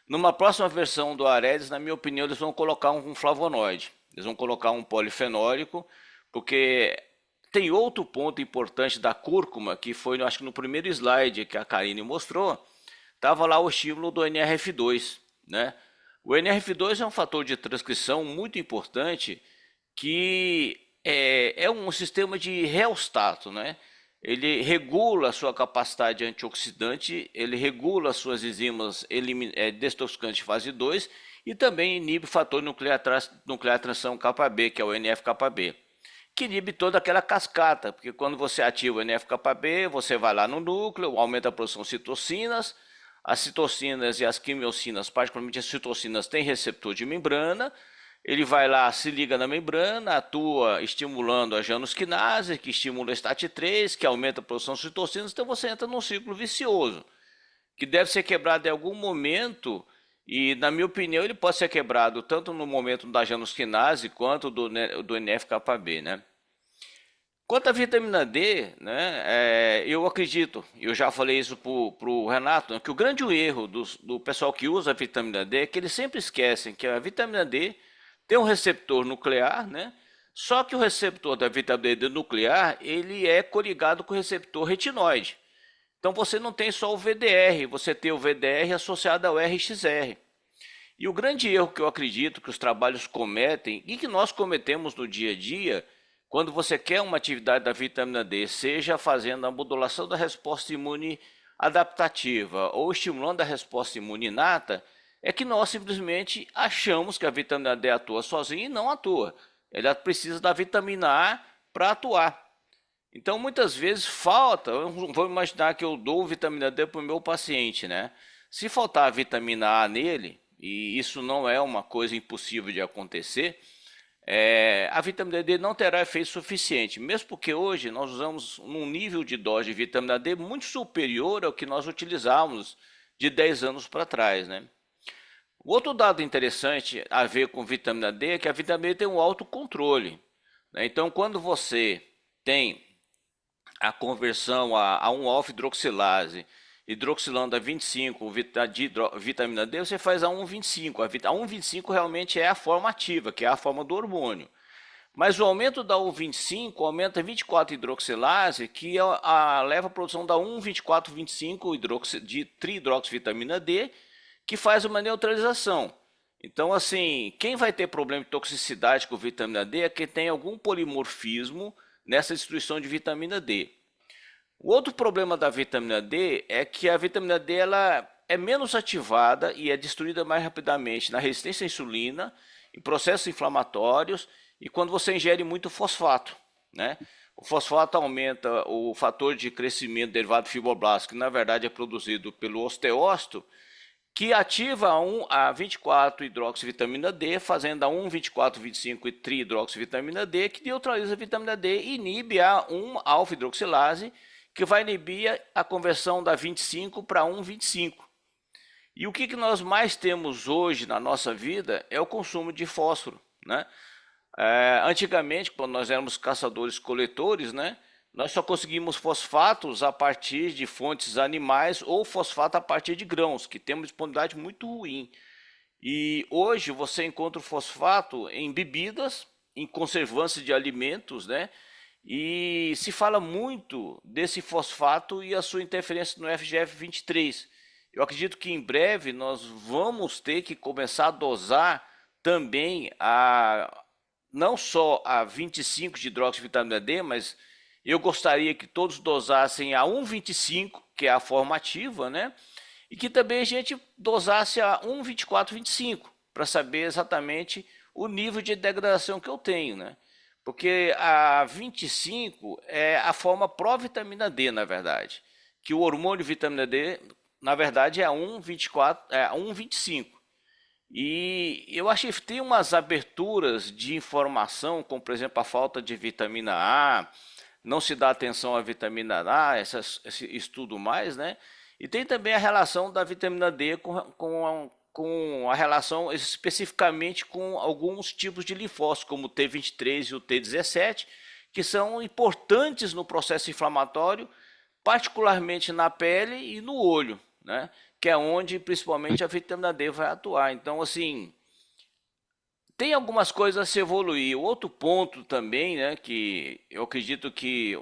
Numa próxima versão do Aedes, na minha opinião, eles vão colocar um flavonoide. Eles vão colocar um polifenólico, porque tem outro ponto importante da cúrcuma, que foi, acho que no primeiro slide que a Karine mostrou, estava lá o estímulo do NRF2, né? O NRF2 é um fator de transcrição muito importante, que é um sistema de reostato, né? Ele regula a sua capacidade antioxidante, ele regula as suas enzimas detoxicantes de fase 2 e também inibe o fator nuclear transição kappa-B, que é o NF-kappa-B, que inibe toda aquela cascata, porque quando você ativa o NF-kappa-B, você vai lá no núcleo, aumenta a produção de citocinas. As citocinas e as quimiocinas, particularmente as citocinas, têm receptor de membrana. Ele vai lá, se liga na membrana, atua estimulando a janusquinase, que estimula a STAT3, que aumenta a produção de citocinas. Então você entra num ciclo vicioso, que deve ser quebrado em algum momento. E, na minha opinião, ele pode ser quebrado tanto no momento da janusquinase quanto do NF-kappa-B, né? Quanto à vitamina D, né, eu acredito, eu já falei isso para o Renato, né, que o grande erro do pessoal que usa a vitamina D é que eles sempre esquecem que a vitamina D tem um receptor nuclear, né? Só que o receptor da vitamina D nuclear, ele é coligado com o receptor retinoide. Então você não tem só o VDR, você tem o VDR associado ao RXR. E o grande erro que eu acredito que os trabalhos cometem, e que nós cometemos no dia a dia, quando você quer uma atividade da vitamina D, seja fazendo a modulação da resposta imune adaptativa ou estimulando a resposta imune inata, é que nós simplesmente achamos que a vitamina D atua sozinha e não atua. Ela precisa da vitamina A para atuar. Então, muitas vezes falta, vamos imaginar que eu dou vitamina D para o meu paciente, né? Se faltar a vitamina A nele, e isso não é uma coisa impossível de acontecer, a vitamina D não terá efeito suficiente, mesmo porque hoje nós usamos um nível de dose de vitamina D muito superior ao que nós utilizávamos de 10 anos para trás, né? Outro dado interessante a ver com vitamina D é que a vitamina D tem um autocontrole, né? Então, quando você tem a conversão a 1-alfa-hidroxilase, hidroxilando a 25 de vitamina D, você faz a 1,25. A 1,25 realmente é a forma ativa, que é a forma do hormônio. Mas o aumento da 1,25 aumenta 24-hidroxilase, que leva a produção da 1,24,25 de trihidroxivitamina D, que faz uma neutralização. Então, assim, quem vai ter problema de toxicidade com vitamina D é quem tem algum polimorfismo nessa destruição de vitamina D. O outro problema da vitamina D é que a vitamina D ela é menos ativada e é destruída mais rapidamente na resistência à insulina, em processos inflamatórios e quando você ingere muito fosfato, né? O fosfato aumenta o fator de crescimento derivado de fibroblasto, que na verdade é produzido pelo osteócito, que ativa a 24-hidroxivitamina D, fazendo a 1,24,25 trihidroxivitamina D, que neutraliza a vitamina D e inibe a 1-alfa-hidroxilase, que vai inibir a conversão da 25 para 1,25. E o que nós mais temos hoje na nossa vida é o consumo de fósforo, né? Antigamente, quando nós éramos caçadores-coletores, né, nós só conseguimos fosfatos a partir de fontes animais ou fosfato a partir de grãos, que tem uma disponibilidade muito ruim. E hoje você encontra o fosfato em bebidas, em conservantes de alimentos, né? E se fala muito desse fosfato e a sua interferência no FGF23. Eu acredito que em breve nós vamos ter que começar a dosar também não só a 25 de hidroxivitamina D, mas eu gostaria que todos dosassem a 1,25, que é a forma ativa, né? E que também a gente dosasse a 1,24,25, para saber exatamente o nível de degradação que eu tenho, né? Porque a 25 é a forma pró-vitamina D, na verdade. Que o hormônio vitamina D, na verdade, é a 1,25. E eu acho que tem umas aberturas de informação, como por exemplo a falta de vitamina A, não se dá atenção à vitamina A, esse estudo mais, né? E tem também a relação da vitamina D com a relação especificamente com alguns tipos de linfócitos, como o T23 e o T17, que são importantes no processo inflamatório, particularmente na pele e no olho, né? Que é onde principalmente a vitamina D vai atuar. Então, assim, tem algumas coisas a se evoluir. Outro ponto também, né, que eu acredito que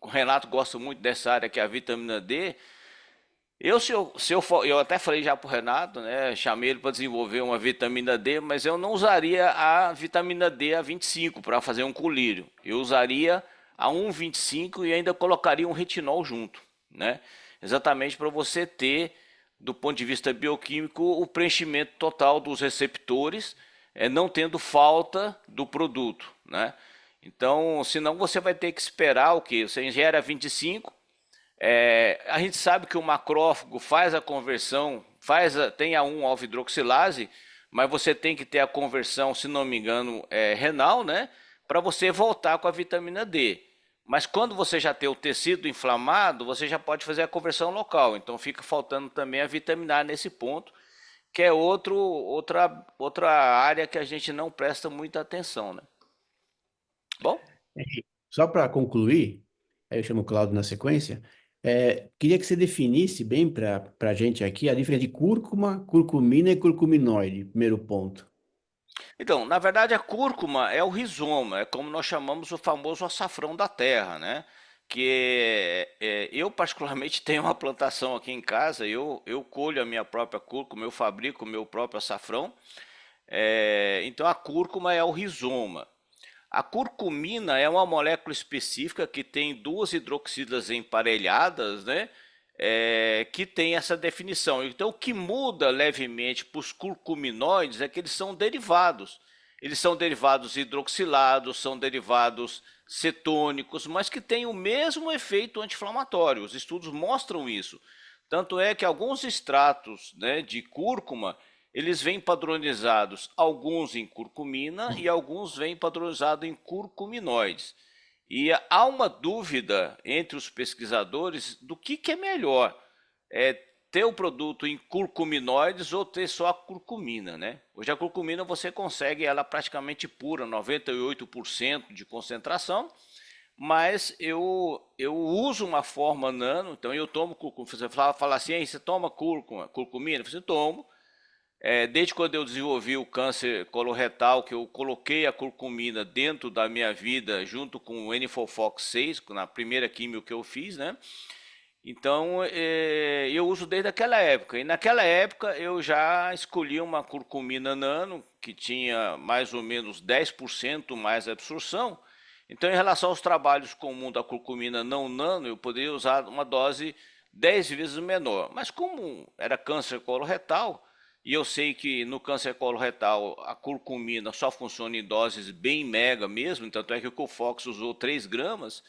o Renato gosta muito dessa área, que é a vitamina D. Eu até falei já para o Renato, né, chamei ele para desenvolver uma vitamina D, mas eu não usaria a vitamina D a 25 para fazer um colírio. Eu usaria a 1,25 e ainda colocaria um retinol junto, né? Exatamente para você ter, do ponto de vista bioquímico, o preenchimento total dos receptores, não tendo falta do produto, né? Então, senão você vai ter que esperar o que? Você ingere a 25, a gente sabe que o macrófago faz a conversão, tem a 1-alfa-hidroxilase, mas você tem que ter a conversão, se não me engano, renal, né? Para você voltar com a vitamina D. Mas quando você já tem o tecido inflamado, você já pode fazer a conversão local. Então fica faltando também a vitamina A nesse ponto, que é outra área que a gente não presta muita atenção, né? Bom? Só para concluir, aí eu chamo o Cláudio na sequência, queria que você definisse bem para a gente aqui a diferença de cúrcuma, curcumina e curcuminoide, primeiro ponto. Então, na verdade, a cúrcuma é o rizoma, é como nós chamamos o famoso açafrão da terra, né? Eu particularmente tenho uma plantação aqui em casa, eu colho a minha própria cúrcuma, eu fabrico o meu próprio açafrão. Então a cúrcuma é o rizoma. A curcumina é uma molécula específica que tem duas hidroxilas emparelhadas, né? Que tem essa definição. Então, o que muda levemente para os curcuminoides é que eles são derivados. Eles são derivados hidroxilados, são derivados cetônicos, mas que têm o mesmo efeito anti-inflamatório. Os estudos mostram isso. Tanto é que alguns extratos, né, de cúrcuma, eles vêm padronizados, alguns em curcumina e alguns vêm padronizados em curcuminoides. E há uma dúvida entre os pesquisadores do que é melhor, ter o produto em curcuminoides ou ter só a curcumina, né? Hoje a curcumina você consegue ela praticamente pura, 98% de concentração, mas eu uso uma forma nano, então eu tomo curcumina. Você fala assim, você toma curcumina? Eu tomo. Desde quando eu desenvolvi o câncer coloretal, que eu coloquei a curcumina dentro da minha vida, junto com o N-Fofox 6, na primeira químio que eu fiz, né? Então, eu uso desde aquela época. E naquela época eu já escolhi uma curcumina nano, que tinha mais ou menos 10% mais absorção. Então, em relação aos trabalhos comuns da curcumina não nano, eu poderia usar uma dose 10 vezes menor. Mas como era câncer coloretal, e eu sei que no câncer coloretal a curcumina só funciona em doses bem mega mesmo, tanto é que o Cofox usou 3 gramas,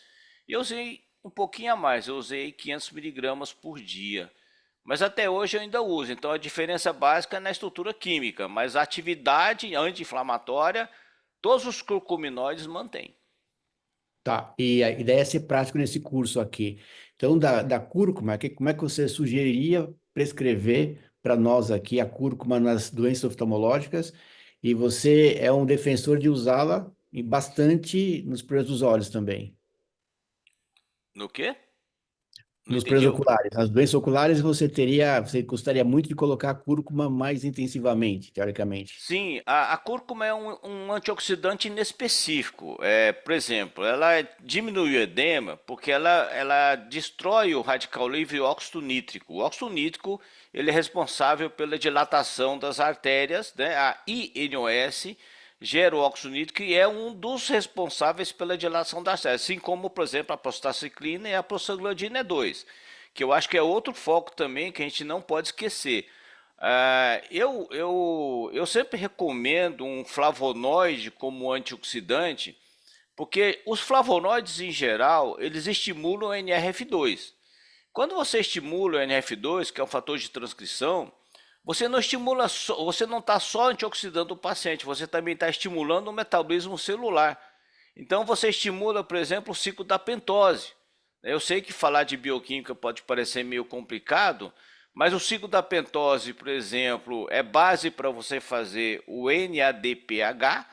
e eu usei um pouquinho a mais, eu usei 500 miligramas por dia. Mas até hoje eu ainda uso, então a diferença básica é na estrutura química, mas a atividade anti-inflamatória, todos os curcuminoides mantêm. Tá, e a ideia é ser prático nesse curso aqui. Então, da cúrcuma, como é que você sugeriria prescrever para nós aqui a cúrcuma nas doenças oftalmológicas? E você é um defensor de usá-la e bastante nos preus dos olhos também. No quê? Não Nos preus entendi. oculares. Nas doenças oculares, você gostaria muito de colocar a cúrcuma mais intensivamente, teoricamente. Sim, a cúrcuma é um antioxidante inespecífico. Por exemplo, ela diminui o edema porque ela destrói o radical livre óxido nítrico. O óxido nítrico ele é responsável pela dilatação das artérias, né? A INOS gera o óxido nítrico e é um dos responsáveis pela dilatação das artérias, assim como, por exemplo, a prostaciclina e a prostaglandina E2, que eu acho que é outro foco também que a gente não pode esquecer. Eu sempre recomendo um flavonoide como antioxidante, porque os flavonoides em geral, eles estimulam o NRF2. Quando você estimula o NRF2, que é um fator de transcrição, você não está só antioxidando o paciente, você também está estimulando o metabolismo celular. Então você estimula, por exemplo, o ciclo da pentose. Eu sei que falar de bioquímica pode parecer meio complicado, mas o ciclo da pentose, por exemplo, é base para você fazer o NADPH,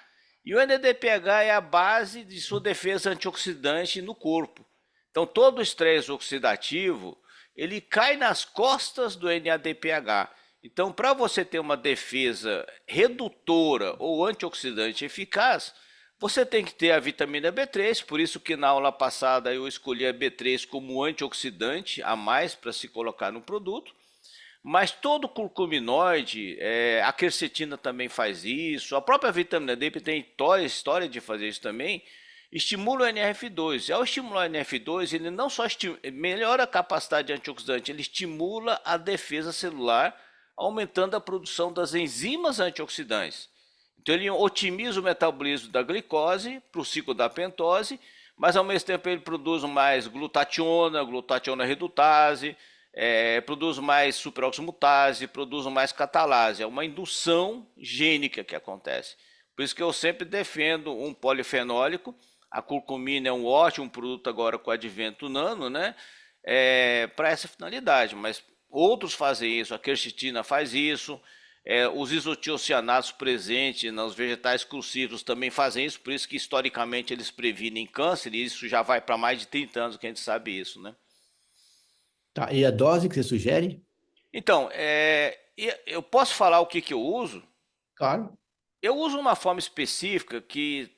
e o NADPH é a base de sua defesa antioxidante no corpo. Então todo o estresse oxidativo, ele cai nas costas do NADPH. Então, para você ter uma defesa redutora ou antioxidante eficaz, você tem que ter a vitamina B3, por isso que na aula passada eu escolhi a B3 como antioxidante a mais para se colocar no produto. Mas todo curcuminoide, a quercetina também faz isso, a própria vitamina D tem história de fazer isso também, estimula o NRF2. E ao estimular o NRF2, ele não só melhora a capacidade antioxidante, ele estimula a defesa celular, aumentando a produção das enzimas antioxidantes. Então ele otimiza o metabolismo da glicose para o ciclo da pentose, mas ao mesmo tempo ele produz mais glutationa redutase, produz mais superoximutase, produz mais catalase. É uma indução gênica que acontece. Por isso que eu sempre defendo um polifenólico. A curcumina é um ótimo produto agora com o advento nano, né? Para essa finalidade, mas outros fazem isso, a quercetina faz isso, os isotiocianatos presentes nos vegetais crucíferos também fazem isso, por isso que historicamente eles previnem câncer, e isso já vai para mais de 30 anos que a gente sabe isso, né? Tá, e a dose que você sugere? Então, eu posso falar o que eu uso? Claro. Eu uso uma forma específica que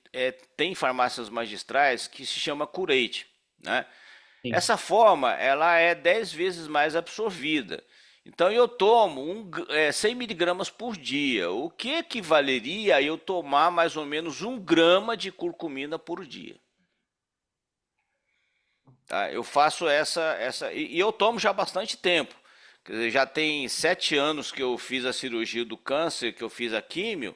tem em farmácias magistrais que se chama Curate, né? Sim. Essa forma ela é 10 vezes mais absorvida. Então eu tomo 100 miligramas por dia, o que equivaleria a eu tomar mais ou menos 1 grama de curcumina por dia. Tá? Eu faço e eu tomo já há bastante tempo. Quer dizer, já tem 7 anos que eu fiz a cirurgia do câncer, que eu fiz a químio,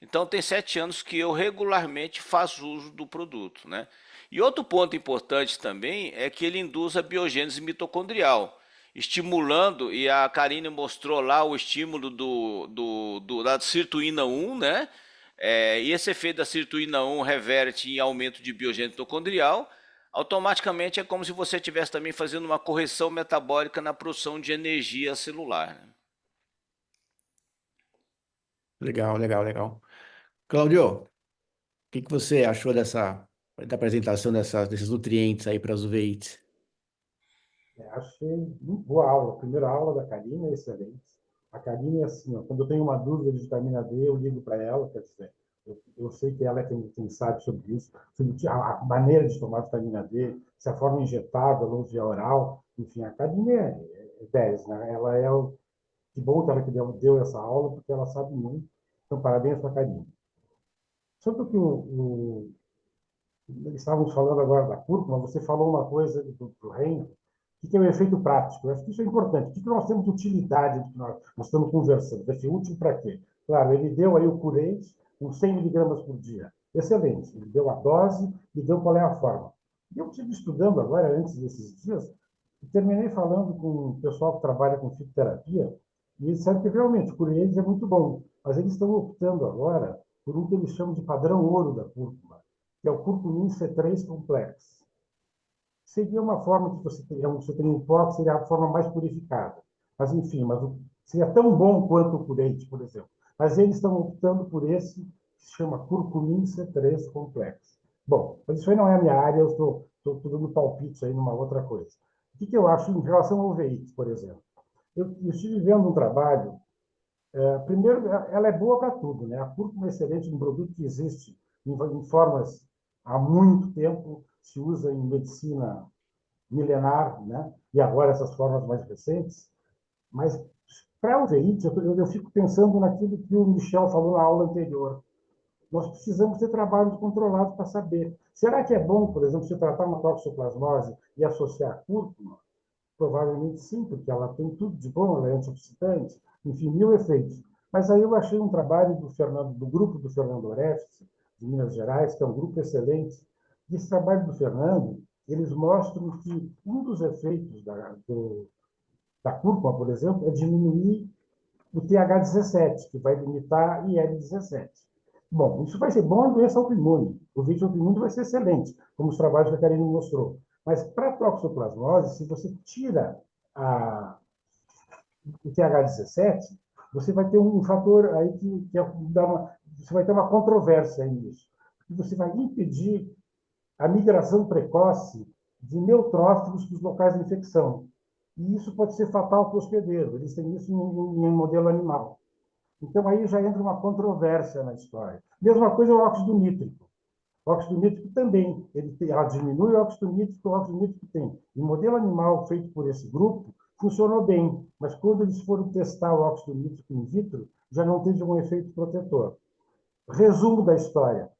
então tem 7 anos que eu regularmente faço uso do produto, né? E outro ponto importante também é que ele induz a biogênese mitocondrial, estimulando, e a Karine mostrou lá o estímulo da sirtuína 1, né? E esse efeito da sirtuína 1 reverte em aumento de biogênese mitocondrial, automaticamente é como se você estivesse também fazendo uma correção metabólica na produção de energia celular, né? Legal, legal, legal. Claudio, o que você achou da apresentação desses nutrientes aí para as uveites? Achei muito boa aula. A primeira aula da Karina é excelente. A Karine é assim, ó, quando eu tenho uma dúvida de vitamina D, eu ligo para ela, quer dizer, eu sei que ela é quem sabe sobre isso, sobre a maneira de tomar vitamina D, se a forma injetável ou via oral, enfim, a Karine é 10, né? Ela é o que bom que ela que deu essa aula, porque ela sabe muito. Então, parabéns para a Karine. Sobre o que estávamos falando agora da cúrcuma, você falou uma coisa do reino, que é o efeito prático. Eu acho que isso é importante. O que nós temos de utilidade do que nós estamos conversando? Vai ser útil para quê? Claro, ele deu aí o curente, com 100 miligramas por dia. Excelente. Ele deu a dose e deu qual é a forma. Eu estive estudando agora, antes desses dias, e terminei falando com o pessoal que trabalha com fitoterapia, e eles disseram que realmente o curente é muito bom, mas eles estão optando agora por um que eles chamam de padrão ouro da cúrcuma, que é o curcumin C3 complexo. Seria uma forma que você tem um pó, que seria a forma mais purificada. Mas, enfim, seria tão bom quanto o curente, por exemplo. Mas eles estão optando por esse, que se chama curcumin C3 complexo. Bom, mas isso aí não é a minha área, eu estou dando palpites aí numa outra coisa. O que eu acho em relação ao veículo, por exemplo? Eu estive vendo um trabalho. Primeiro, ela é boa para tudo, né? A cúrcuma é excelente, um produto que existe em formas há muito tempo, se usa em medicina milenar, né? E agora essas formas mais recentes. Mas para o veículo, eu fico pensando naquilo que o Michel falou na aula anterior. Nós precisamos ter trabalhos controlados para saber. Será que é bom, por exemplo, se tratar uma toxoplasmose e associar a cúrcuma? Provavelmente sim, porque ela tem tudo de bom, ela é antioxidante, enfim, mil efeitos. Mas aí eu achei um trabalho do grupo do Fernando Orestes, de Minas Gerais, que é um grupo excelente. E esse trabalho do Fernando, eles mostram que um dos efeitos da cúrcuma, por exemplo, é diminuir o TH17, que vai limitar IL-17. Bom, isso vai ser bom em doença autoimune. O vídeo autoimune vai ser excelente, como os trabalhos que a Karine mostrou. Mas para a toxoplasmose, se você tira o TH17, você vai ter um fator aí você vai ter uma controvérsia nisso. E você vai impedir a migração precoce de neutrófilos para os locais de infecção. E isso pode ser fatal para o hospedeiro. Eles têm isso em um modelo animal. Então, aí já entra uma controvérsia na história. Mesma coisa o óxido nítrico. O óxido nítrico também, ela diminui o óxido nítrico tem. Em modelo animal feito por esse grupo, funcionou bem, mas quando eles foram testar o óxido nítrico in vitro, já não teve um efeito protetor. Resumo da história.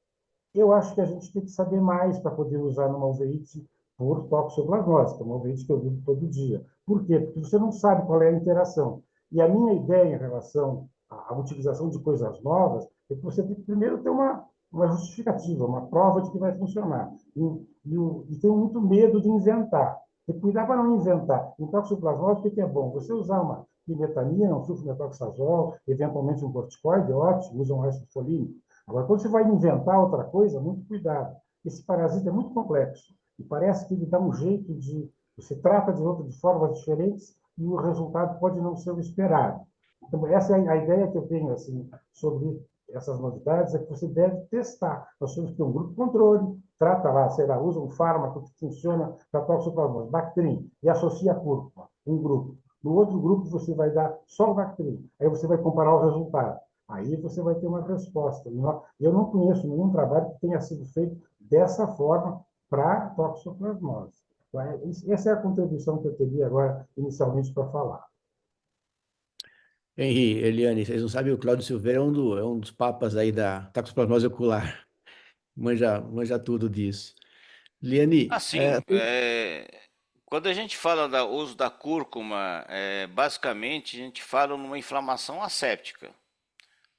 Eu acho que a gente tem que saber mais para poder usar numa uveíte por toxoplasmose, que é uma uveíte que eu vivo todo dia. Por quê? Porque você não sabe qual é a interação. E a minha ideia em relação à utilização de coisas novas é que você tem que primeiro ter uma justificativa, uma prova de que vai funcionar. E tenho muito medo de inventar. Tem que cuidar para não inventar. Em toxoplasmose, o que é bom? Você usar uma pimetamina, um sulfonetoxazol, eventualmente um corticoide, ótimo, usa um ácido folínico. Agora, quando você vai inventar outra coisa, muito cuidado. Esse parasita é muito complexo e parece que ele dá um jeito de... Você trata de formas diferentes e o resultado pode não ser o esperado. Então, essa é a ideia que eu tenho assim, sobre essas novidades, é que você deve testar. Nós temos que ter um grupo de controle, trata lá, sei lá, usa um fármaco que funciona para toxoplasmose, Bactrim, e associa a cúrcuma, um grupo. No outro grupo, você vai dar só o Bactrim. Aí você vai comparar o resultado. Aí você vai ter uma resposta. Eu não conheço nenhum trabalho que tenha sido feito dessa forma para toxoplasmose. Essa é a contribuição que eu teria agora, inicialmente, para falar. Henri, Eliane, vocês não sabem, o Cláudio Silveira é um dos papas aí da toxoplasmose ocular. Manja tudo disso. Liane, Assim, quando a gente fala do uso da cúrcuma, basicamente a gente fala numa inflamação asséptica,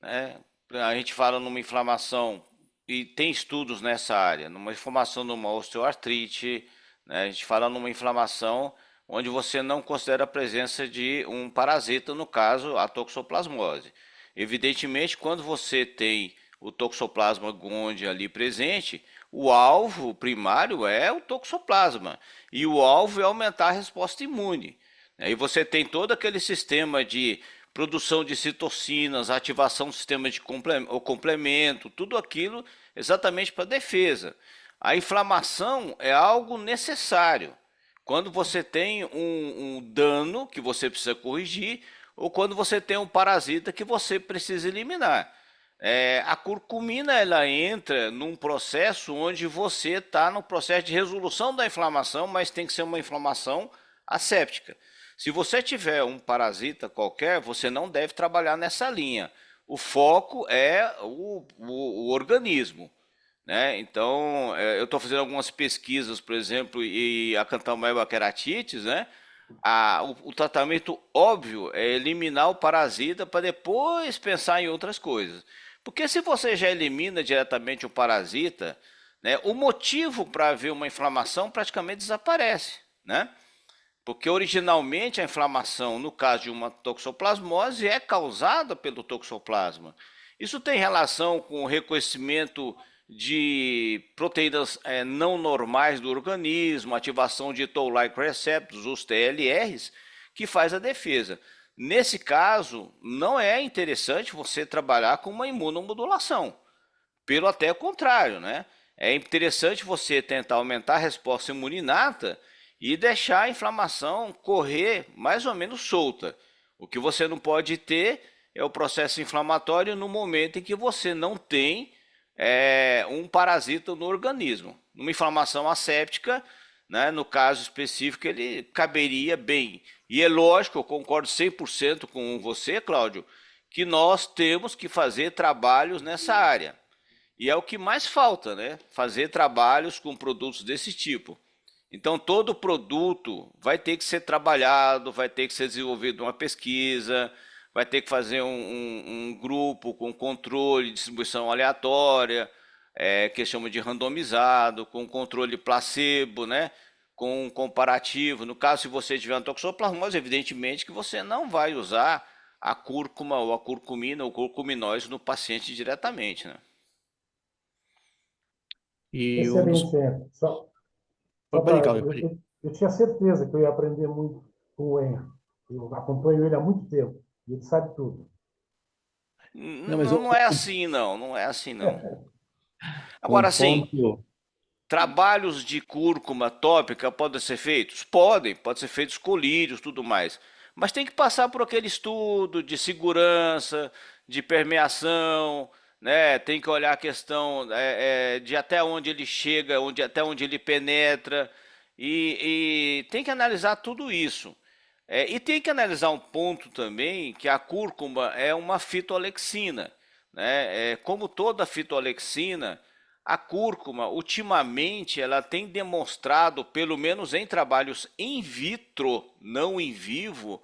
né? A gente fala numa inflamação, e tem estudos nessa área, numa inflamação numa osteoartrite, né? A gente fala numa inflamação onde você não considera a presença de um parasita, no caso, a toxoplasmose. Evidentemente, quando você tem o Toxoplasma gondii ali presente, o alvo primário é o toxoplasma, e o alvo é aumentar a resposta imune. E você tem todo aquele sistema de produção de citocinas, ativação do sistema de complemento, tudo aquilo exatamente para defesa. A inflamação é algo necessário. Quando você tem um dano que você precisa corrigir, ou quando você tem um parasita que você precisa eliminar. A curcumina ela entra num processo onde você está no processo de resolução da inflamação, mas tem que ser uma inflamação asséptica. Se você tiver um parasita qualquer, você não deve trabalhar nessa linha. O foco é o organismo, né? Então, eu estou fazendo algumas pesquisas, por exemplo, e a Acanthamoeba keratitis, né? O tratamento óbvio é eliminar o parasita para depois pensar em outras coisas. Porque se você já elimina diretamente o parasita, né, o motivo para haver uma inflamação praticamente desaparece, né? Porque originalmente a inflamação, no caso de uma toxoplasmose, é causada pelo toxoplasma. Isso tem relação com o reconhecimento de proteínas não normais do organismo, ativação de Toll-like receptors, os TLRs, que faz a defesa. Nesse caso, não é interessante você trabalhar com uma imunomodulação. Pelo até contrário, né? É interessante você tentar aumentar a resposta imuninata e deixar a inflamação correr mais ou menos solta. O que você não pode ter é o processo inflamatório no momento em que você não tem um parasita no organismo. Numa inflamação asséptica, né, no caso específico, ele caberia bem. E é lógico, eu concordo 100% com você, Cláudio, que nós temos que fazer trabalhos nessa área. E é o que mais falta, né? Fazer trabalhos com produtos desse tipo. Então, todo produto vai ter que ser trabalhado, vai ter que ser desenvolvido uma pesquisa, vai ter que fazer um grupo com controle de distribuição aleatória, que chama de randomizado, com controle placebo, né? Com comparativo. No caso, se você tiver uma toxoplasmose, evidentemente que você não vai usar a cúrcuma ou a curcumina ou curcuminose no paciente diretamente, né? E um dos... Excelente, Enzo. Só Pode ir, para Cláudio, pode ir. eu tinha certeza que eu ia aprender muito com o Enzo. Eu acompanho ele há muito tempo e ele sabe tudo. Não, mas Não é assim, não. Não é assim, não. um Agora, assim, ponto... trabalhos de cúrcuma tópica podem ser feitos? Podem ser feitos colírios, tudo mais. Mas tem que passar por aquele estudo de segurança, de permeação, né? Tem que olhar a questão de até onde ele chega, até onde ele penetra, e tem que analisar tudo isso. E tem que analisar um ponto também, que a cúrcuma é uma fitoalexina, né? Como toda fitoalexina, a cúrcuma, ultimamente, ela tem demonstrado, pelo menos em trabalhos in vitro, não in vivo,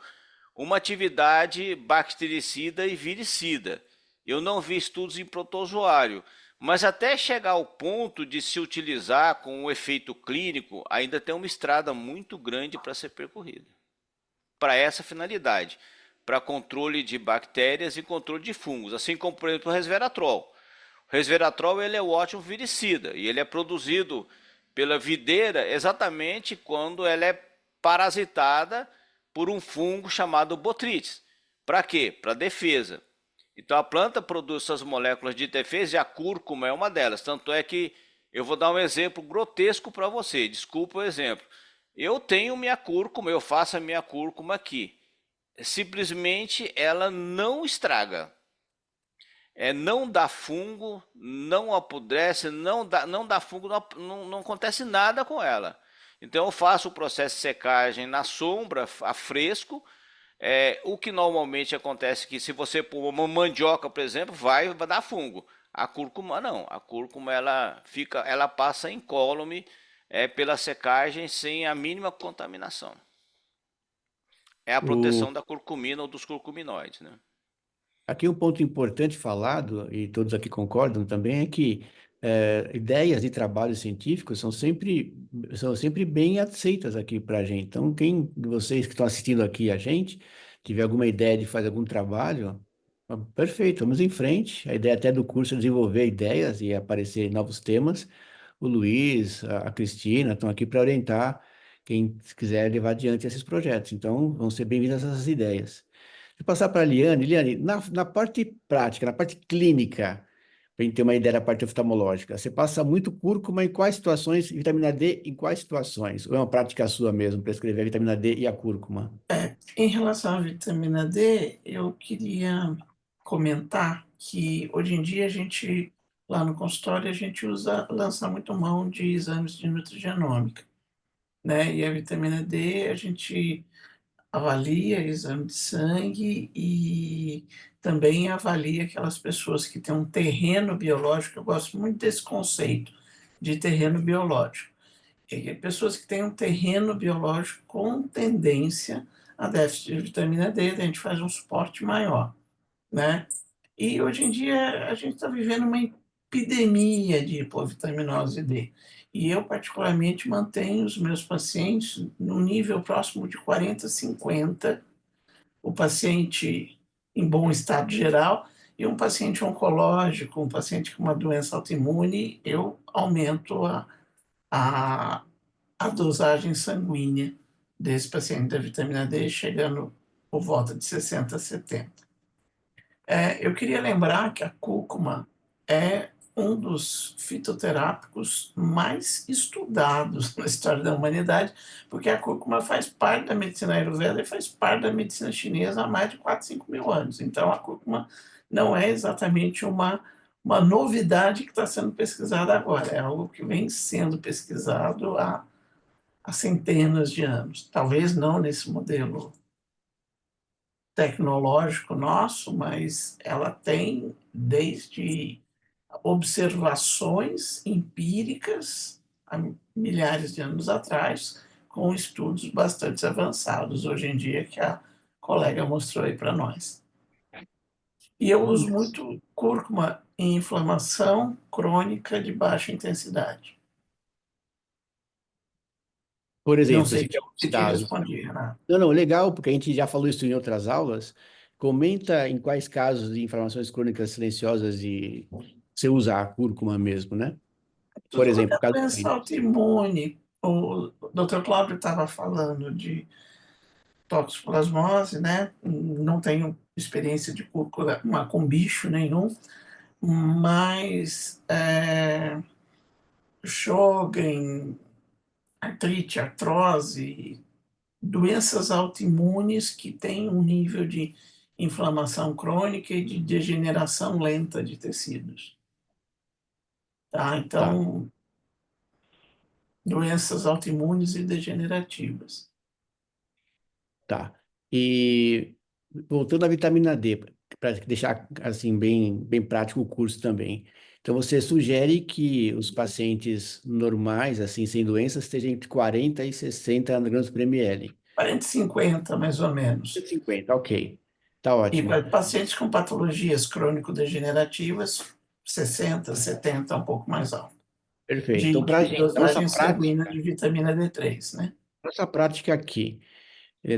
uma atividade bactericida e viricida. Eu não vi estudos em protozoário, mas até chegar ao ponto de se utilizar com um efeito clínico, ainda tem uma estrada muito grande para ser percorrida. Para essa finalidade, para controle de bactérias e controle de fungos, assim como, por exemplo, o resveratrol. O resveratrol ele é um ótimo viricida e ele é produzido pela videira exatamente quando ela é parasitada por um fungo chamado Botrytis. Para quê? Para defesa. Então a planta produz essas moléculas de defesa e a cúrcuma é uma delas. Tanto é que eu vou dar um exemplo grotesco para você. Desculpa o exemplo. Eu tenho minha cúrcuma, eu faço a minha cúrcuma aqui. Simplesmente ela não estraga. Não dá fungo, não apodrece, não dá fungo, não acontece nada com ela. Então eu faço o processo de secagem na sombra, a fresco. O que normalmente acontece é que se você pôr uma mandioca, por exemplo, vai dar fungo. A cúrcuma não, a cúrcuma ela passa incólume pela secagem sem a mínima contaminação. É a proteção da curcumina ou dos curcuminoides, né? Aqui um ponto importante falado, e todos aqui concordam também, é que ideias de trabalhos científicos são sempre bem aceitas aqui para a gente. Então, quem de vocês que estão assistindo aqui a gente, tiver alguma ideia de fazer algum trabalho, perfeito, vamos em frente. A ideia até do curso é desenvolver ideias e aparecer novos temas. O Luiz, a Cristina estão aqui para orientar quem quiser levar adiante esses projetos. Então, vão ser bem-vindas essas ideias. Vou passar para a Liane. Liane, na parte prática, na parte clínica, para a gente ter uma ideia da parte oftalmológica, você passa muito cúrcuma em quais situações, e vitamina D em quais situações? Ou é uma prática sua mesmo, para escrever a vitamina D e a cúrcuma? Em relação à vitamina D, eu queria comentar que hoje em dia lá no consultório, a gente lança muito mão de exames de nutrigenômica, né? E a vitamina D, a gente avalia exame de sangue e também avalia aquelas pessoas que têm um terreno biológico. Eu gosto muito desse conceito de terreno biológico. Pessoas que têm um terreno biológico com tendência a déficit de vitamina D, a gente faz um suporte maior, né? E hoje em dia a gente está vivendo uma epidemia de hipovitaminose D. E eu, particularmente, mantenho os meus pacientes no nível próximo de 40, 50, o paciente em bom estado geral, e um paciente oncológico, um paciente com uma doença autoimune, eu aumento a, a dosagem sanguínea desse paciente da vitamina D, chegando por volta de 60 a 70. Eu queria lembrar que a cúrcuma é um dos fitoterápicos mais estudados na história da humanidade, porque a cúrcuma faz parte da medicina ayurveda e faz parte da medicina chinesa há mais de 4, 5 mil anos. Então, a cúrcuma não é exatamente uma novidade que está sendo pesquisada agora, é algo que vem sendo pesquisado há centenas de anos. Talvez não nesse modelo tecnológico nosso, mas ela tem desde observações empíricas há milhares de anos atrás, com estudos bastante avançados hoje em dia que a colega mostrou aí para nós. E eu uso muito cúrcuma em inflamação crônica de baixa intensidade. Por Não exemplo, sei esse que é o se te caso. respondi, Renato. Não, legal, porque a gente já falou isso em outras aulas. Comenta em quais casos de inflamações crônicas silenciosas você usa a cúrcuma mesmo, né? Por Tudo quanto exemplo, é o caso do doença Rio. autoimune. O Dr. Cláudio estava falando de toxoplasmose, né? Não tenho experiência de cúrcuma com bicho nenhum, mas Sjögren, artrite, artrose, doenças autoimunes que têm um nível de inflamação crônica e de degeneração lenta de tecidos. Tá? Tá, Então, doenças autoimunes e degenerativas. tá. E voltando à vitamina D, para deixar assim bem prático o curso também. Então você sugere que os pacientes normais, assim, sem doenças, estejam entre 40 e 60 gramas por ml. 40, 50, mais ou menos. 150, ok. Tá E ótimo. para pacientes com patologias crônico-degenerativas, 60, 70, um pouco mais alto. Perfeito. De, Então, para a de gente, nossa dosagem sanguínea prática, de vitamina D3, né? nossa prática aqui,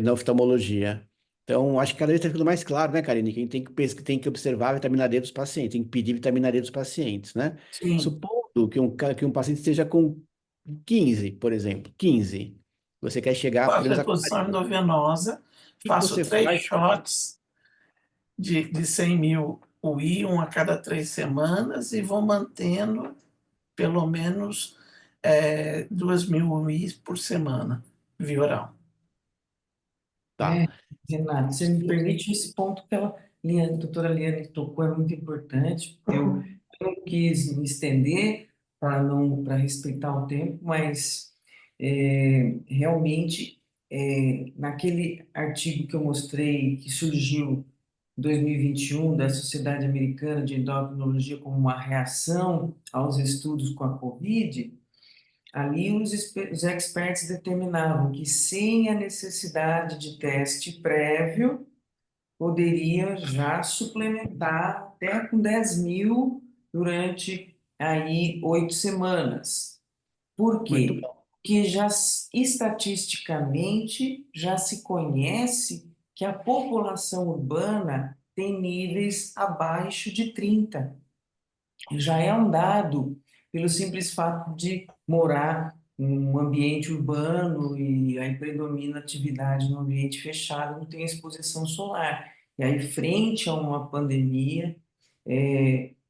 na oftalmologia. Então, acho que cada vez está ficando mais claro, né, Karine? Que a gente tem que observar a vitamina D dos pacientes, tem que pedir vitamina D dos pacientes, né? Sim, Supondo que um paciente esteja com 15, por exemplo, 15, você quer chegar pelo faço menos a reposição 40. O endovenosa, que que faço você 3 faz? shots de 100 mil UI, um a cada 3 semanas, e vou mantendo pelo menos 2 mil UI por semana, via oral. Tá, Renato, você me permite esse ponto que a doutora Liane tocou, é muito importante. Eu não quis me estender para respeitar o tempo, mas realmente, naquele artigo que eu mostrei, que surgiu em 2021, da Sociedade Americana de Endocrinologia como uma reação aos estudos com a COVID, ali os experts determinavam que sem a necessidade de teste prévio, poderia já suplementar até com 10 mil durante aí 8 semanas. Por muito quê? bom. Porque estatisticamente já se conhece que a população urbana tem níveis abaixo de 30. Já é um dado pelo simples fato de morar em um ambiente urbano e aí predomina a atividade no ambiente fechado, não tem exposição solar. E aí, frente a uma pandemia,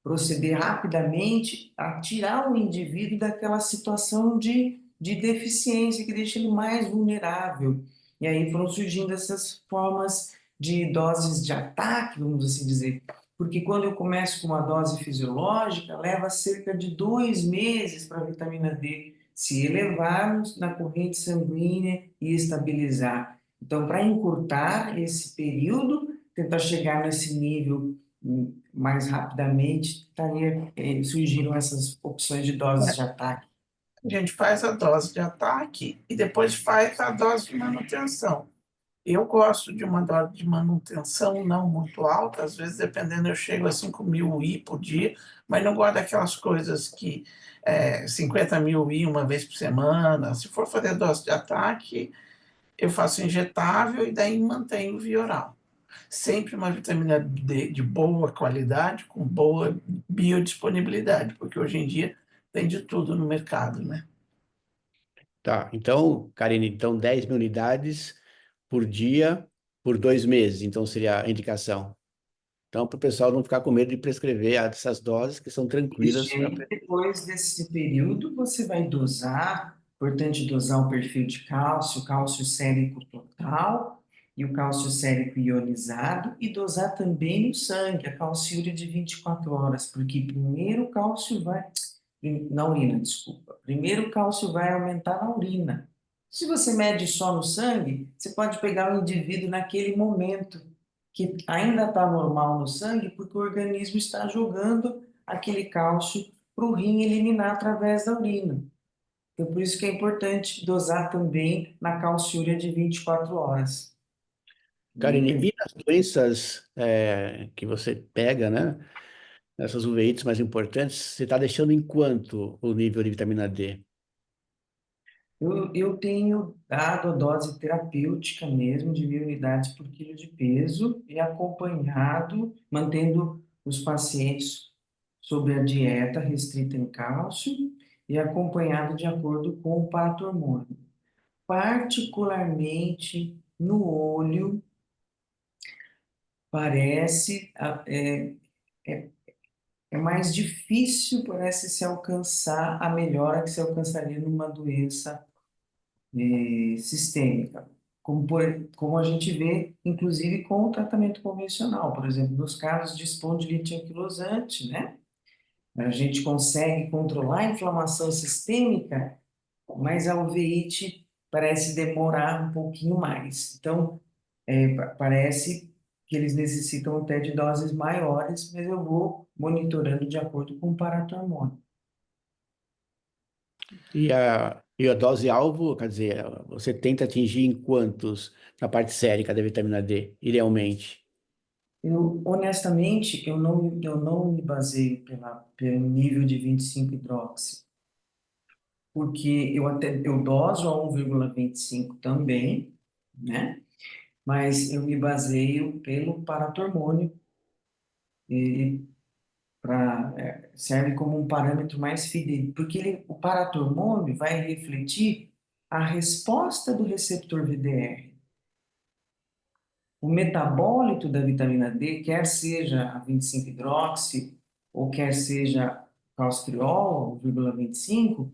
proceder rapidamente a tirar o indivíduo daquela situação de deficiência que deixa ele mais vulnerável. E aí foram surgindo essas formas de doses de ataque, vamos assim dizer, porque quando eu começo com uma dose fisiológica, leva cerca de 2 meses para a vitamina D se elevar na corrente sanguínea e estabilizar. Então, para encurtar esse período, tentar chegar nesse nível mais rapidamente, surgiram essas opções de doses de ataque. A gente faz a dose de ataque e depois faz a dose de manutenção. Eu gosto de uma dose de manutenção não muito alta, às vezes, dependendo, eu chego a 5.000 I por dia, mas não gosto daquelas coisas que 50.000 I uma vez por semana. Se for fazer dose de ataque, eu faço injetável e daí mantenho via oral. Sempre uma vitamina D de boa qualidade, com boa biodisponibilidade, porque hoje em dia tem de tudo no mercado, né? Tá, então, Karine, então 10.000 unidades por dia por 2 meses, então seria a indicação. Então, para o pessoal não ficar com medo de prescrever essas doses que são tranquilas. E aí, depois desse período, você vai dosar, importante dosar o perfil de cálcio sérico total e o cálcio sérico ionizado, e dosar também no sangue, a calciúria de 24 horas, porque primeiro o cálcio vai, na urina, desculpa, primeiro o cálcio vai aumentar na urina. Se você mede só no sangue, você pode pegar o indivíduo naquele momento que ainda está normal no sangue, porque o organismo está jogando aquele cálcio para o rim eliminar através da urina. Então, por isso que é importante dosar também na calciúria de 24 horas. Karine, e as doenças que você pega, né? Essas uveites mais importantes, você está deixando em quanto o nível de vitamina D? Eu tenho dado a dose terapêutica mesmo de 1.000 unidades por quilo de peso e acompanhado, mantendo os pacientes sobre a dieta restrita em cálcio e acompanhado de acordo com o paratormônio. Particularmente no olho, parece é mais difícil, parece se alcançar a melhora que se alcançaria numa doença sistêmica, como a gente vê, inclusive com o tratamento convencional, por exemplo, nos casos de espondilite anquilosante, né? A gente consegue controlar a inflamação sistêmica, mas a uveíte parece demorar um pouquinho mais. Então, parece que eles necessitam até de doses maiores, mas eu vou monitorando de acordo com o paratormônio. E a dose-alvo, quer dizer, você tenta atingir em quantos na parte sérica da vitamina D, idealmente? Honestamente, eu não me baseio pelo nível de 25-hidroxi, porque eu doso a 1,25 também, né? Mas eu me baseio pelo paratormônio, ele serve como um parâmetro mais fidedigno, porque o paratormônio vai refletir a resposta do receptor VDR. O metabólito da vitamina D, quer seja a 25-hidroxi ou quer seja calcitriol, 1,25,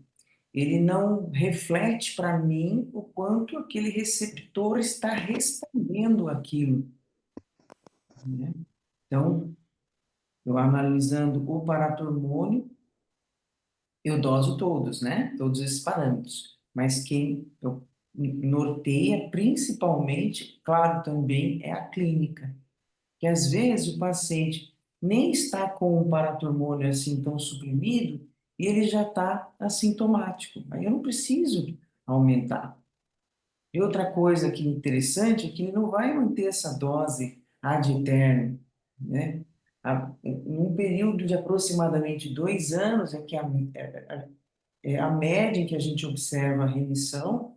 ele não reflete para mim o quanto aquele receptor está respondendo aquilo, né? Então, eu analisando o paratormônio, eu doso todos, né? Todos esses parâmetros. Mas quem eu norteia principalmente, claro, também é a clínica. Que às vezes o paciente nem está com o paratormônio assim tão suprimido e ele já está assintomático. Aí eu não preciso aumentar. E outra coisa que é interessante é que ele não vai manter essa dose ad eterno, né? Num período de aproximadamente 2 anos é que a média em que a gente observa a remissão,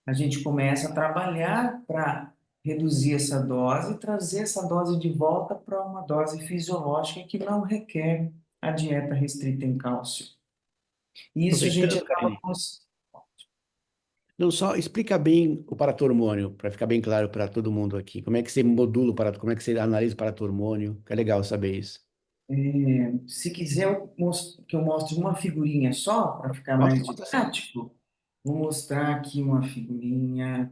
a gente começa a trabalhar para reduzir essa dose e trazer essa dose de volta para uma dose fisiológica que não requer a dieta restrita em cálcio. E isso a gente Aproveitando, acaba Karine, não só explica bem o paratormônio, para ficar bem claro para todo mundo aqui. Como é que você modula o paratormônio, como é que você analisa o paratormônio? É legal saber isso. se quiser que eu mostre uma figurinha só, para ficar mais Mostra, mostra sim. didático, vou mostrar aqui uma figurinha.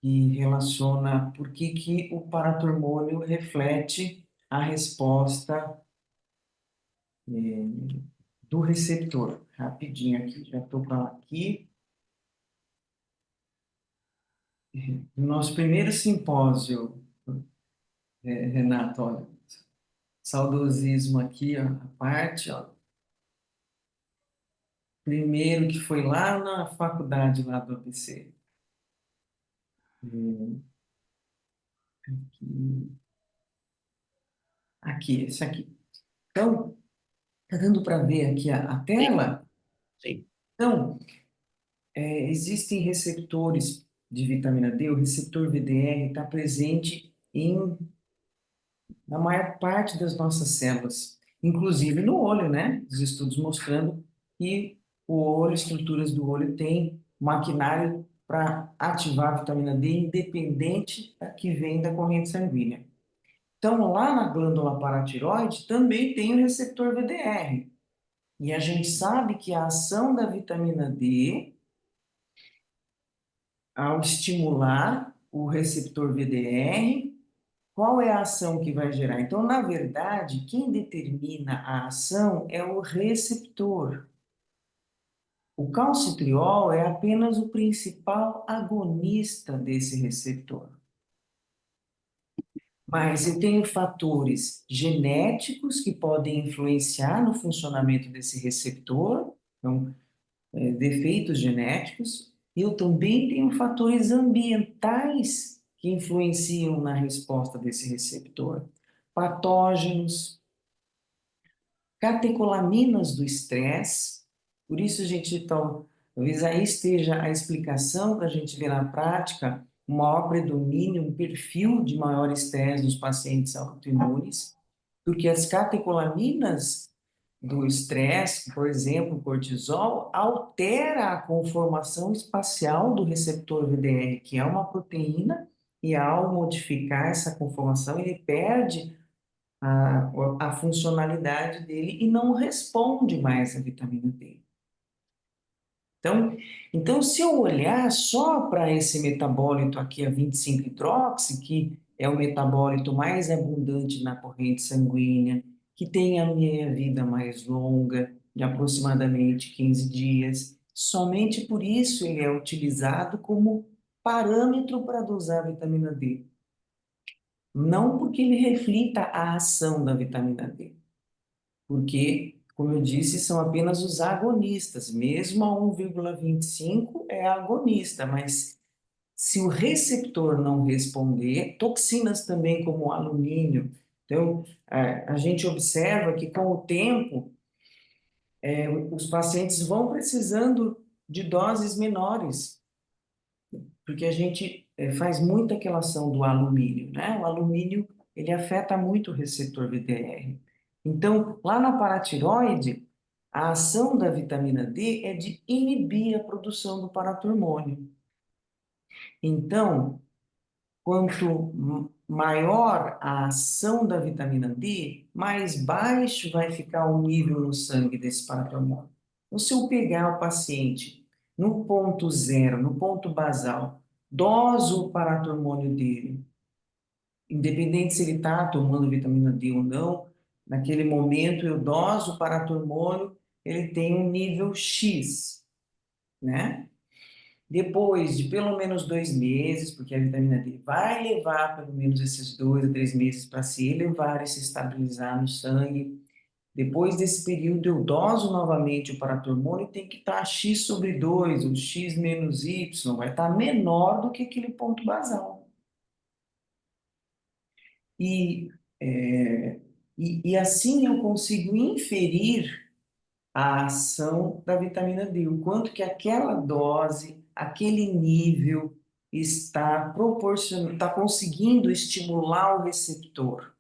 que relaciona por que o paratormônio reflete a resposta do receptor. Rapidinho aqui, já estou aqui. No nosso primeiro simpósio, Renato, olha, saudosismo aqui, ó, a parte, ó. Primeiro que foi lá na faculdade lá do ABC. Aqui, esse aqui. Então, tá dando para ver aqui a tela? Sim. Então, existem receptores de vitamina D, o receptor VDR está presente na maior parte das nossas células, inclusive no olho, né? Os estudos mostrando que o olho, estruturas do olho têm maquinário para ativar a vitamina D independente da que vem da corrente sanguínea. Então, lá na glândula paratiroide também tem o receptor VDR. E a gente sabe que a ação da vitamina D, ao estimular o receptor VDR, qual é a ação que vai gerar? Então, na verdade, quem determina a ação é o receptor. O calcitriol é apenas o principal agonista desse receptor. Mas eu tenho fatores genéticos que podem influenciar no funcionamento desse receptor, então, defeitos genéticos, e eu também tenho fatores ambientais que influenciam na resposta desse receptor. Patógenos, catecolaminas do estresse, por isso, gente, talvez aí esteja a explicação para a gente ver na prática um maior predomínio, um perfil de maior estresse nos pacientes autoimunes, porque as catecolaminas do estresse, por exemplo, o cortisol, altera a conformação espacial do receptor VDR, que é uma proteína, e ao modificar essa conformação, ele perde a funcionalidade dele e não responde mais à vitamina D. Então, se eu olhar só para esse metabólito aqui, a 25-hidroxi, que é o metabólito mais abundante na corrente sanguínea, que tem a meia-vida mais longa, de aproximadamente 15 dias, somente por isso ele é utilizado como parâmetro para dosar a vitamina D. Não porque ele reflita a ação da vitamina D, porque, como eu disse, são apenas os agonistas, mesmo a 1,25 é agonista, mas se o receptor não responder, toxinas também como o alumínio, então a gente observa que com o tempo os pacientes vão precisando de doses menores, porque a gente faz muita quelação do alumínio, né? O alumínio, ele afeta muito o receptor VDR. Então, lá na paratiroide, a ação da vitamina D é de inibir a produção do paratormônio. Então, quanto maior a ação da vitamina D, mais baixo vai ficar o nível no sangue desse paratormônio. Então, se eu pegar o paciente no ponto zero, no ponto basal, doso o paratormônio dele, independente se ele está tomando vitamina D ou não, naquele momento eu doso o paratormônio, ele tem um nível X, né? Depois de pelo menos 2 meses, porque a vitamina D vai levar pelo menos esses 2 a 3 meses para se elevar e se estabilizar no sangue. Depois desse período, eu doso novamente o paratormônio e tem que estar X sobre 2, ou X menos Y, vai estar menor do que aquele ponto basal. E assim eu consigo inferir a ação da vitamina D, o quanto que aquela dose, aquele nível está proporcionando, está conseguindo estimular o receptor.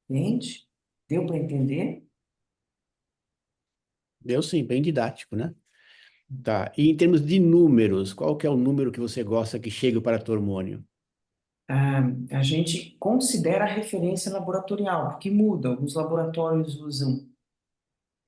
Entende? Deu para entender? Deu sim, bem didático, né? Tá. E em termos de números, qual que é o número que você gosta que chegue para paratormônio? A gente considera a referência laboratorial, porque muda. Alguns laboratórios usam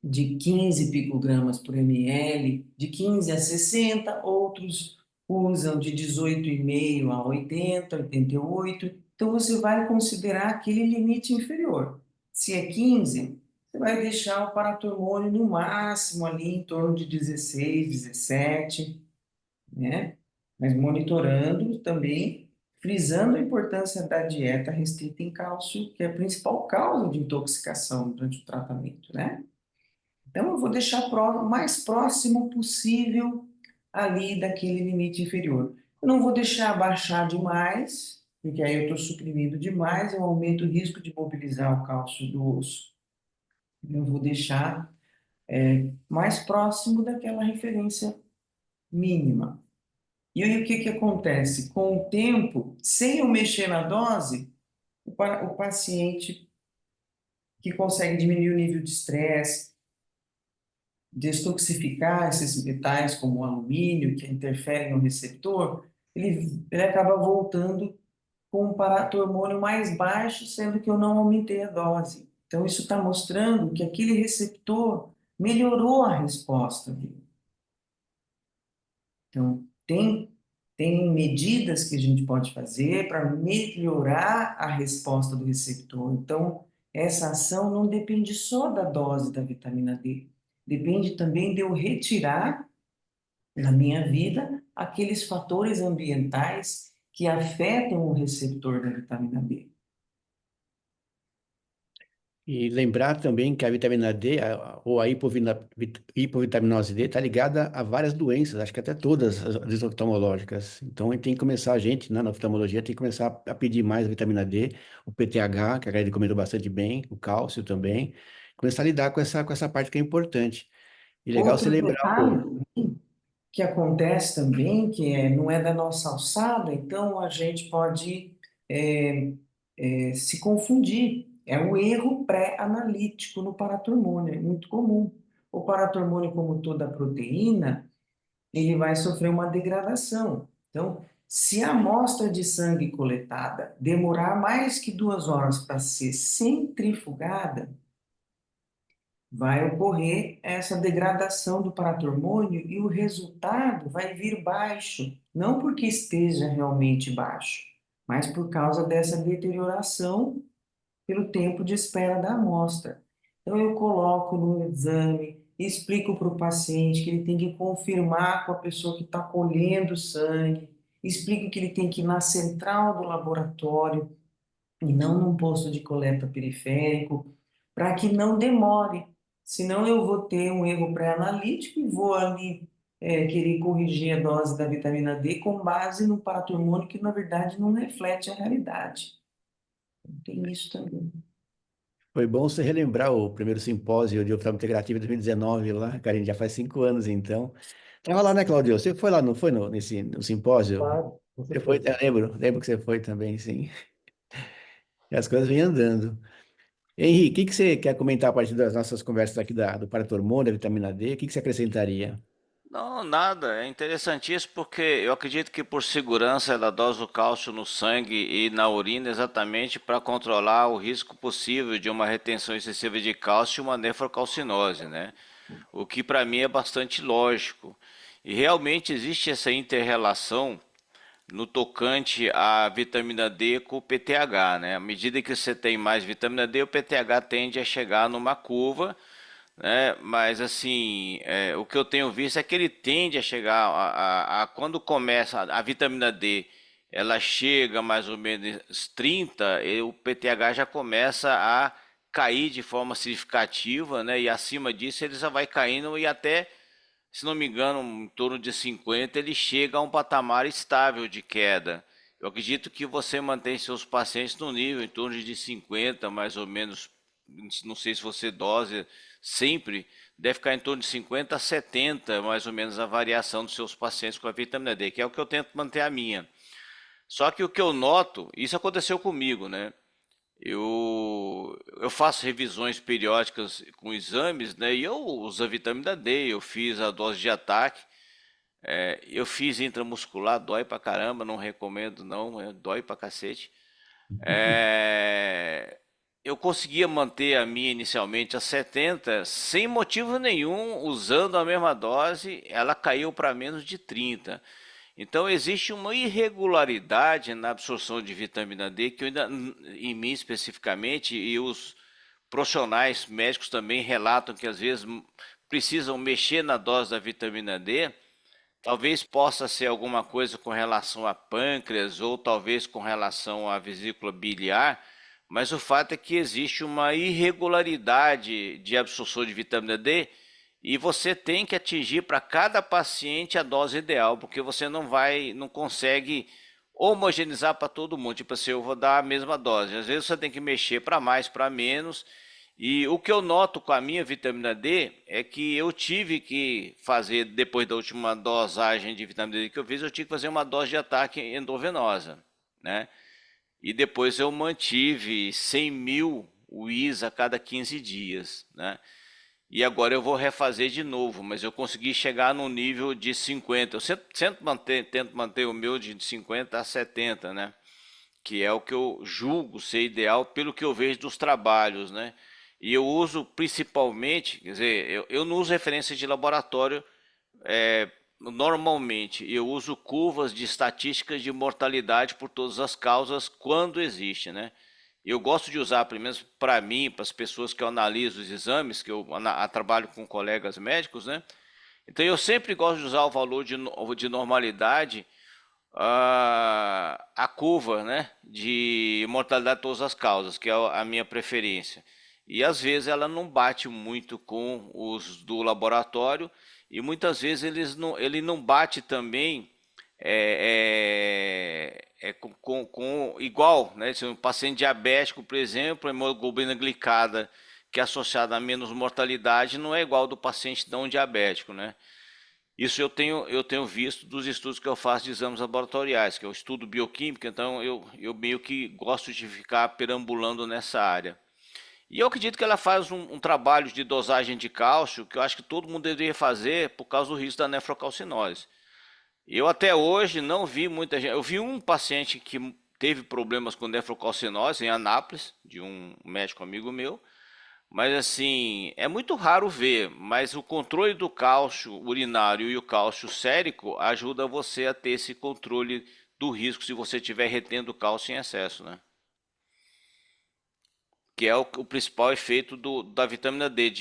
de 15 picogramas por ml, de 15 a 60, outros usam de 18,5 a 80, 88. Então, você vai considerar aquele limite inferior. Se é 15, você vai deixar o paratormônio no máximo ali em torno de 16, 17, né? Mas monitorando também, frisando a importância da dieta restrita em cálcio, que é a principal causa de intoxicação durante o tratamento, né? Então, eu vou deixar o mais próximo possível ali daquele limite inferior. Eu não vou deixar baixar demais, porque aí eu estou suprimindo demais, eu aumento o risco de mobilizar o cálcio do osso. Eu vou deixar mais próximo daquela referência mínima. E aí o que que acontece? Com o tempo, sem eu mexer na dose, o paciente que consegue diminuir o nível de estresse, detoxificar esses metais como o alumínio, que interferem no receptor, ele acaba voltando com um paratormônio mais baixo, sendo que eu não aumentei a dose. Então, isso está mostrando que aquele receptor melhorou a resposta dele. Então, tem medidas que a gente pode fazer para melhorar a resposta do receptor. Então, essa ação não depende só da dose da vitamina D, depende também de eu retirar da minha vida aqueles fatores ambientais que afetam o receptor da vitamina D. E lembrar também que a vitamina D, ou a hipovitaminose D, está ligada a várias doenças, acho que até todas as oftalmológicas. Então, a gente tem que começar, a gente, né, na oftalmologia, tem que começar a pedir mais vitamina D, o PTH, que a Gabi comentou bastante bem, o cálcio também. Começar a lidar com essa parte que é importante. E legal você Outro lembrar detalhe que acontece também, não é da nossa alçada, então a gente pode se confundir. É um erro pré-analítico no paratormônio, é muito comum. O paratormônio, como toda proteína, ele vai sofrer uma degradação. Então, se a amostra de sangue coletada demorar mais que 2 horas para ser centrifugada, vai ocorrer essa degradação do paratormônio e o resultado vai vir baixo, não porque esteja realmente baixo, mas por causa dessa deterioração pelo tempo de espera da amostra. Então, eu coloco no exame, explico para o paciente que ele tem que confirmar com a pessoa que está colhendo o sangue, explico que ele tem que ir na central do laboratório e não num posto de coleta periférico, para que não demore. Senão eu vou ter um erro pré-analítico e vou ali querer corrigir a dose da vitamina D com base no paratormônio que, na verdade, não reflete a realidade. Tem isso também. Foi bom você relembrar o primeiro simpósio de oftalmo integrativo de 2019 lá, cara, já faz 5 anos então. Tava lá, né, Claudio? Você foi lá, não foi no simpósio? Claro, com Você foi, certeza. eu lembro que você foi também, sim. E as coisas vêm andando. Henrique, o que que você quer comentar a partir das nossas conversas aqui do paratormônio, da vitamina D? O que que você acrescentaria? Não, nada. É interessantíssimo porque eu acredito que por segurança ela dosa o cálcio no sangue e na urina exatamente para controlar o risco possível de uma retenção excessiva de cálcio e uma nefrocalcinose, né? O que para mim é bastante lógico. E realmente existe essa inter-relação no tocante à vitamina D com o PTH, né? À medida que você tem mais vitamina D, o PTH tende a chegar numa curva, né? Mas assim, o que eu tenho visto é que ele tende a chegar quando começa a vitamina D, ela chega mais ou menos 30, e o PTH já começa a cair de forma significativa, né? E acima disso ele já vai caindo e até, se não me engano, em torno de 50, ele chega a um patamar estável de queda. Eu acredito que você mantém seus pacientes no nível em torno de 50, mais ou menos. Não sei se você dose sempre, deve ficar em torno de 50 a 70, mais ou menos, a variação dos seus pacientes com a vitamina D, que é o que eu tento manter a minha. Só que o que eu noto, isso aconteceu comigo, né? Eu faço revisões periódicas com exames, né? E eu uso a vitamina D, eu fiz a dose de ataque, eu fiz intramuscular, dói pra caramba, não recomendo não, dói pra cacete. É, eu conseguia manter a minha inicialmente a 70 sem motivo nenhum, usando a mesma dose, ela caiu para menos de 30. Então existe uma irregularidade na absorção de vitamina D que eu ainda, em mim especificamente, e os profissionais médicos também relatam que às vezes precisam mexer na dose da vitamina D. Talvez possa ser alguma coisa com relação a pâncreas ou talvez com relação à vesícula biliar, mas o fato é que existe uma irregularidade de absorção de vitamina D e você tem que atingir para cada paciente a dose ideal, porque você não consegue homogeneizar para todo mundo. Tipo assim, eu vou dar a mesma dose. Às vezes você tem que mexer para mais, para menos. E o que eu noto com a minha vitamina D é que eu tive que fazer, depois da última dosagem de vitamina D que eu fiz, eu tive que fazer uma dose de ataque endovenosa, né? E depois eu mantive 100.000 UIs a cada 15 dias, né? E agora eu vou refazer de novo, mas eu consegui chegar no nível de 50. Eu tento manter o meu de 50 a 70, né? Que é o que eu julgo ser ideal pelo que eu vejo dos trabalhos, né? E eu uso principalmente, quer dizer, eu não uso referência de laboratório normalmente, eu uso curvas de estatísticas de mortalidade por todas as causas quando existe, né? Eu gosto de usar, pelo menos para mim, para as pessoas que eu analiso os exames, que eu trabalho com colegas médicos, né? Então eu sempre gosto de usar o valor de normalidade, a curva, né, de mortalidade de todas as causas, que é a minha preferência. E às vezes ela não bate muito com os do laboratório e muitas vezes ele não bate também com igual, né? Se um paciente diabético, por exemplo, a hemoglobina glicada, que é associada a menos mortalidade, não é igual do paciente não diabético, né? Isso eu tenho visto dos estudos que eu faço de exames laboratoriais, que eu estudo bioquímica, então eu meio que gosto de ficar perambulando nessa área. E eu acredito que ela faz um trabalho de dosagem de cálcio que eu acho que todo mundo deveria fazer por causa do risco da nefrocalcinose. Eu até hoje não vi muita gente. Eu vi um paciente que teve problemas com nefrocalcinose em Anápolis, de um médico amigo meu. Mas assim, é muito raro ver, mas o controle do cálcio urinário e o cálcio sérico ajuda você a ter esse controle do risco se você estiver retendo cálcio em excesso, né? Que é o principal efeito da vitamina D,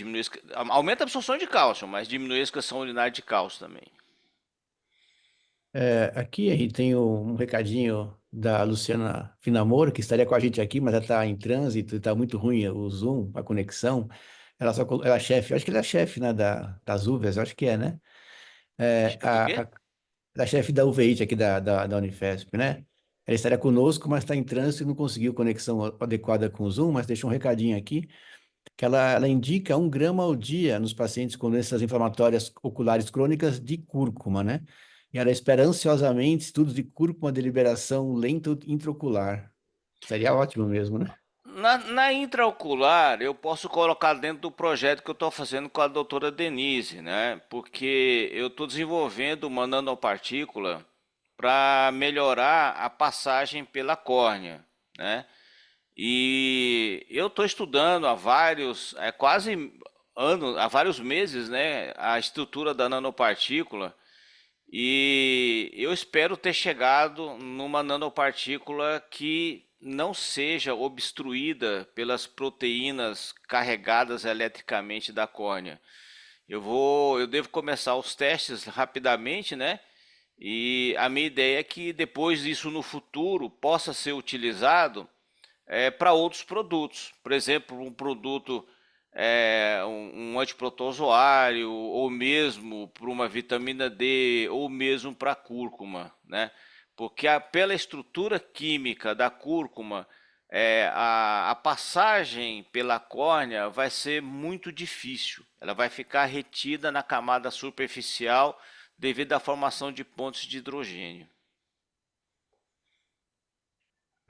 aumenta a absorção de cálcio, mas diminui a excreção urinária de cálcio também. Aqui a gente tem um recadinho da Luciana Finamoro, que estaria com a gente aqui, mas ela está em trânsito, está muito ruim o Zoom, a conexão. Ela é chefe, eu acho que ela é chefe, né, das UVES, eu acho que é, né? É, Do quê? ela é chefe da UVEIT aqui da Unifesp, né? Ela estaria conosco, mas está em trânsito e não conseguiu conexão adequada com o Zoom, mas deixa um recadinho aqui, que ela indica 1 grama ao dia nos pacientes com doenças inflamatórias oculares crônicas de cúrcuma, né? E ela espera ansiosamente estudos de cúrcuma de liberação lenta intraocular. Seria ótimo mesmo, né? Na intraocular, eu posso colocar dentro do projeto que eu estou fazendo com a doutora Denise, né? Porque eu estou desenvolvendo uma nanopartícula para melhorar a passagem pela córnea, né? E eu estou estudando há vários meses, né, a estrutura da nanopartícula e eu espero ter chegado numa nanopartícula que não seja obstruída pelas proteínas carregadas eletricamente da córnea. Eu devo começar os testes rapidamente, né? E a minha ideia é que depois disso no futuro possa ser utilizado para outros produtos. Por exemplo, um produto, um antiprotozoário, ou mesmo para uma vitamina D, ou mesmo para cúrcuma, né? Porque pela estrutura química da cúrcuma, a passagem pela córnea vai ser muito difícil. Ela vai ficar retida na camada superficial devido à formação de pontos de hidrogênio.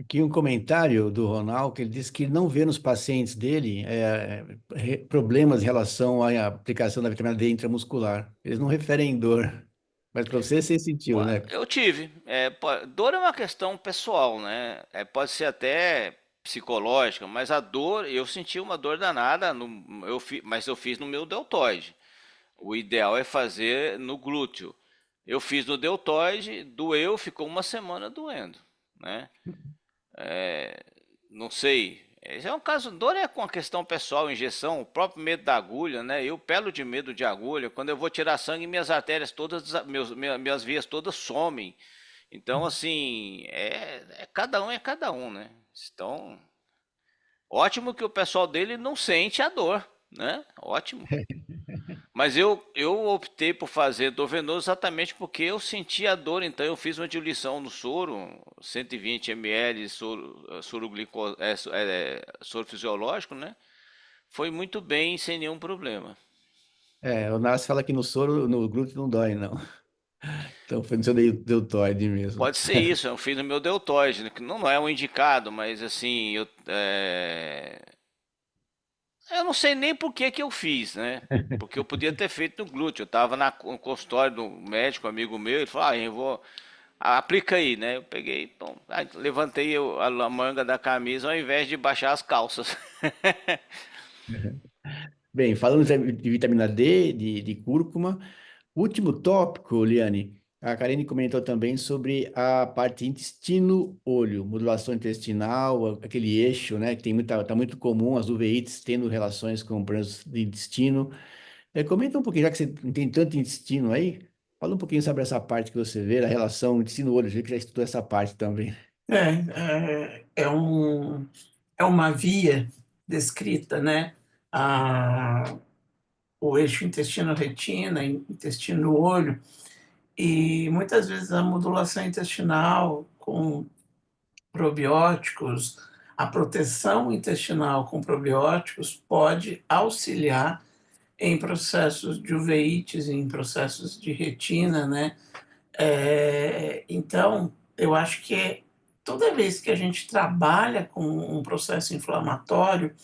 Aqui um comentário do Ronaldo, que ele disse que não vê nos pacientes dele problemas em relação à aplicação da vitamina D intramuscular. Eles não referem dor, mas para você sentiu, né? Eu tive. Dor é uma questão pessoal, né? Pode ser até psicológica, mas a dor, eu senti uma dor danada, mas eu fiz no meu deltoide. O ideal é fazer no glúteo. Eu fiz no deltoide, doeu, ficou uma semana doendo, né? Não sei. Esse é um caso, dor é com a questão pessoal, injeção, o próprio medo da agulha, né? Eu pelo de medo de agulha. Quando eu vou tirar sangue, minhas artérias todas, minhas vias todas somem. Então, assim, é cada um, né? Então, ótimo que o pessoal dele não sente a dor, né? Ótimo. Mas eu optei por fazer dor venoso exatamente porque eu senti a dor, então eu fiz uma diluição no soro, 120 ml soro fisiológico, né? Foi muito bem, sem nenhum problema. O Nas fala que no soro, no glúteo não dói, não. Então foi no seu deltoide mesmo. Pode ser isso, eu fiz no meu deltoide, né, que não é um indicado, mas assim, eu não sei nem por que que eu fiz, né? Porque eu podia ter feito no glúteo. Eu tava no consultório do médico, amigo meu, ele falou, eu vou, aplica aí, né? Eu peguei, bom, levantei a manga da camisa ao invés de baixar as calças. Bem, falando de vitamina D, de cúrcuma, último tópico, Liane, a Karine comentou também sobre a parte intestino-olho, modulação intestinal, aquele eixo, né, que tá muito comum as uveites tendo relações com problemas de intestino. Comenta um pouquinho, já que você tem tanto intestino aí, fala um pouquinho sobre essa parte que você vê, a relação intestino-olho, já que já estudou essa parte também. É uma via descrita, né? O eixo intestino-retina, intestino-olho, e muitas vezes a modulação intestinal com probióticos, a proteção intestinal com probióticos pode auxiliar em processos de uveites, em processos de retina, né? Então, eu acho que toda vez que a gente trabalha com um processo inflamatório,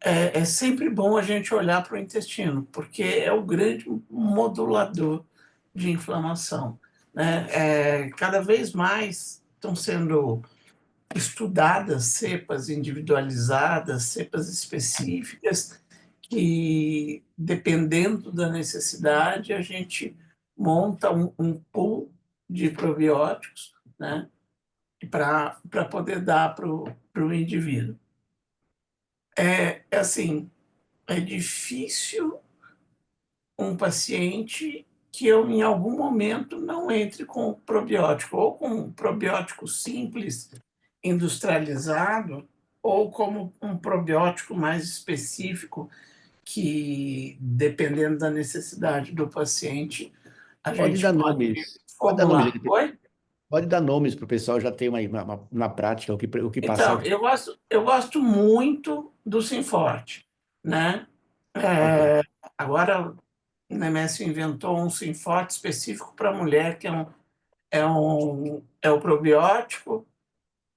é sempre bom a gente olhar para o intestino, porque é o grande modulador de inflamação, né? Cada vez mais estão sendo estudadas cepas individualizadas, cepas específicas, que, dependendo da necessidade, a gente monta um pool de probióticos, né, para poder dar para o indivíduo. Assim, é difícil um paciente que eu, em algum momento, não entre com probiótico, ou com um probiótico simples, industrializado, ou como um probiótico mais específico, que, dependendo da necessidade do paciente, a Pode gente dar pode nomes, pode dar nomes, formular. Oi? pode dar nomes para o pessoal já ter uma prática, o que passar. Então, eu gosto muito do Sinforte, né? Ok. Agora, o Nemésio inventou um Sinforte específico para mulher, que é o probiótico,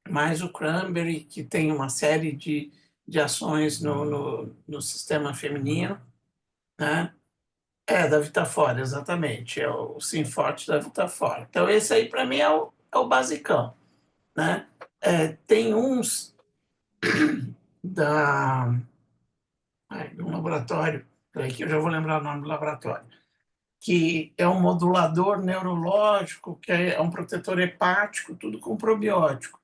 mais o cranberry, que tem uma série de ações no sistema feminino, né? Da Vitafora, exatamente. É o Sinforte da Vitafora. Então, esse aí, para mim, é o basicão, né? Tem uns da, de um laboratório, peraí que eu já vou lembrar o nome do laboratório, que é um modulador neurológico, que é um protetor hepático, tudo com probiótico,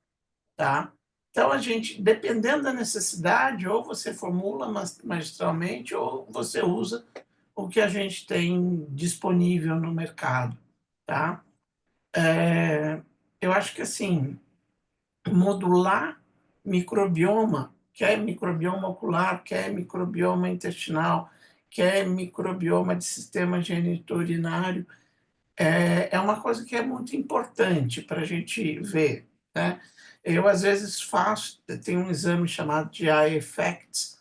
tá? Então, a gente, dependendo da necessidade, ou você formula magistralmente, ou você usa o que a gente tem disponível no mercado, tá? Eu acho que, assim, modular microbioma, quer microbioma ocular, quer microbioma intestinal, quer microbioma de sistema genitourinário, é uma coisa que é muito importante para a gente ver, né? Eu, às vezes, tem um exame chamado de eye effects,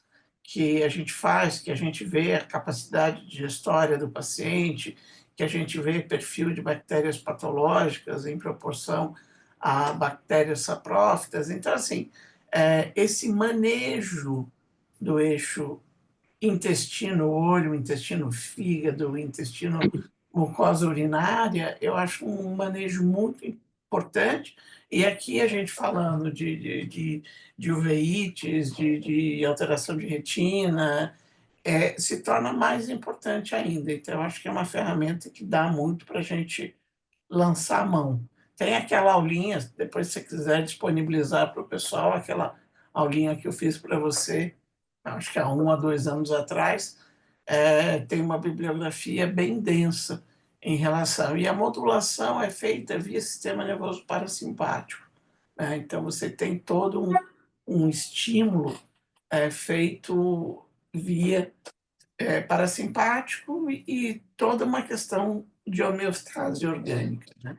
que a gente faz, que a gente vê a capacidade digestória do paciente, que a gente vê perfil de bactérias patológicas em proporção a bactérias saprófitas. Então, assim, esse manejo do eixo intestino-olho, intestino-fígado, intestino mucosa urinária, eu acho um manejo muito importante. E aqui a gente falando de uveites, de alteração de retina, se torna mais importante ainda. Então, eu acho que é uma ferramenta que dá muito para a gente lançar a mão. Tem aquela aulinha, depois se você quiser disponibilizar para o pessoal, aquela aulinha que eu fiz para você, acho que há 1 a 2 anos atrás, tem uma bibliografia bem densa em relação. E a modulação é feita via sistema nervoso parasimpático, né? Então, você tem todo um estímulo feito via parasimpático e toda uma questão de homeostase orgânica, né?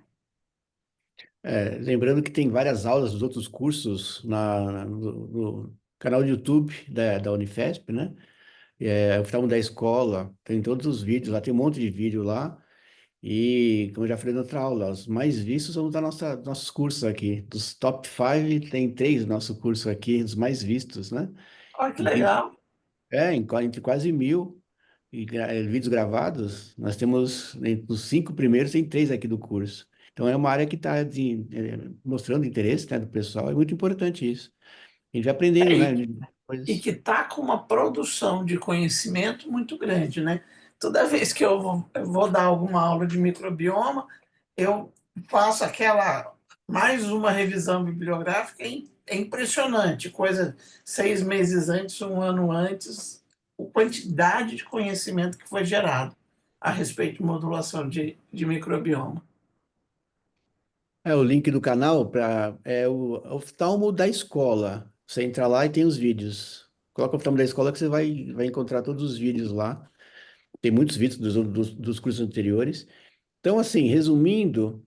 Lembrando que tem várias aulas dos outros cursos no canal do YouTube da Unifesp, né? Estamos da escola, tem todos os vídeos lá, tem um monte de vídeo lá. E, como eu já falei na outra aula, os mais vistos são nossos cursos aqui. Dos top 5, tem 3 do nosso curso aqui, os mais vistos, né? Olha que E tem, legal. entre quase 1.000 vídeos gravados, nós temos, entre os 5 primeiros, tem 3 aqui do curso. Então, é uma área que está mostrando interesse, né, do pessoal, é muito importante isso. A gente vai aprendendo, né? E que está com uma produção de conhecimento muito grande, né? Toda vez que eu vou dar alguma aula de microbioma, eu faço mais uma revisão bibliográfica, é impressionante, coisa 6 meses antes, 1 ano antes, a quantidade de conhecimento que foi gerado a respeito de modulação de microbioma. O link do canal é o oftalmo da escola. Você entra lá e tem os vídeos. Coloca o oftalmo da escola que você vai encontrar todos os vídeos lá. Tem muitos vídeos dos cursos anteriores. Então, assim, resumindo,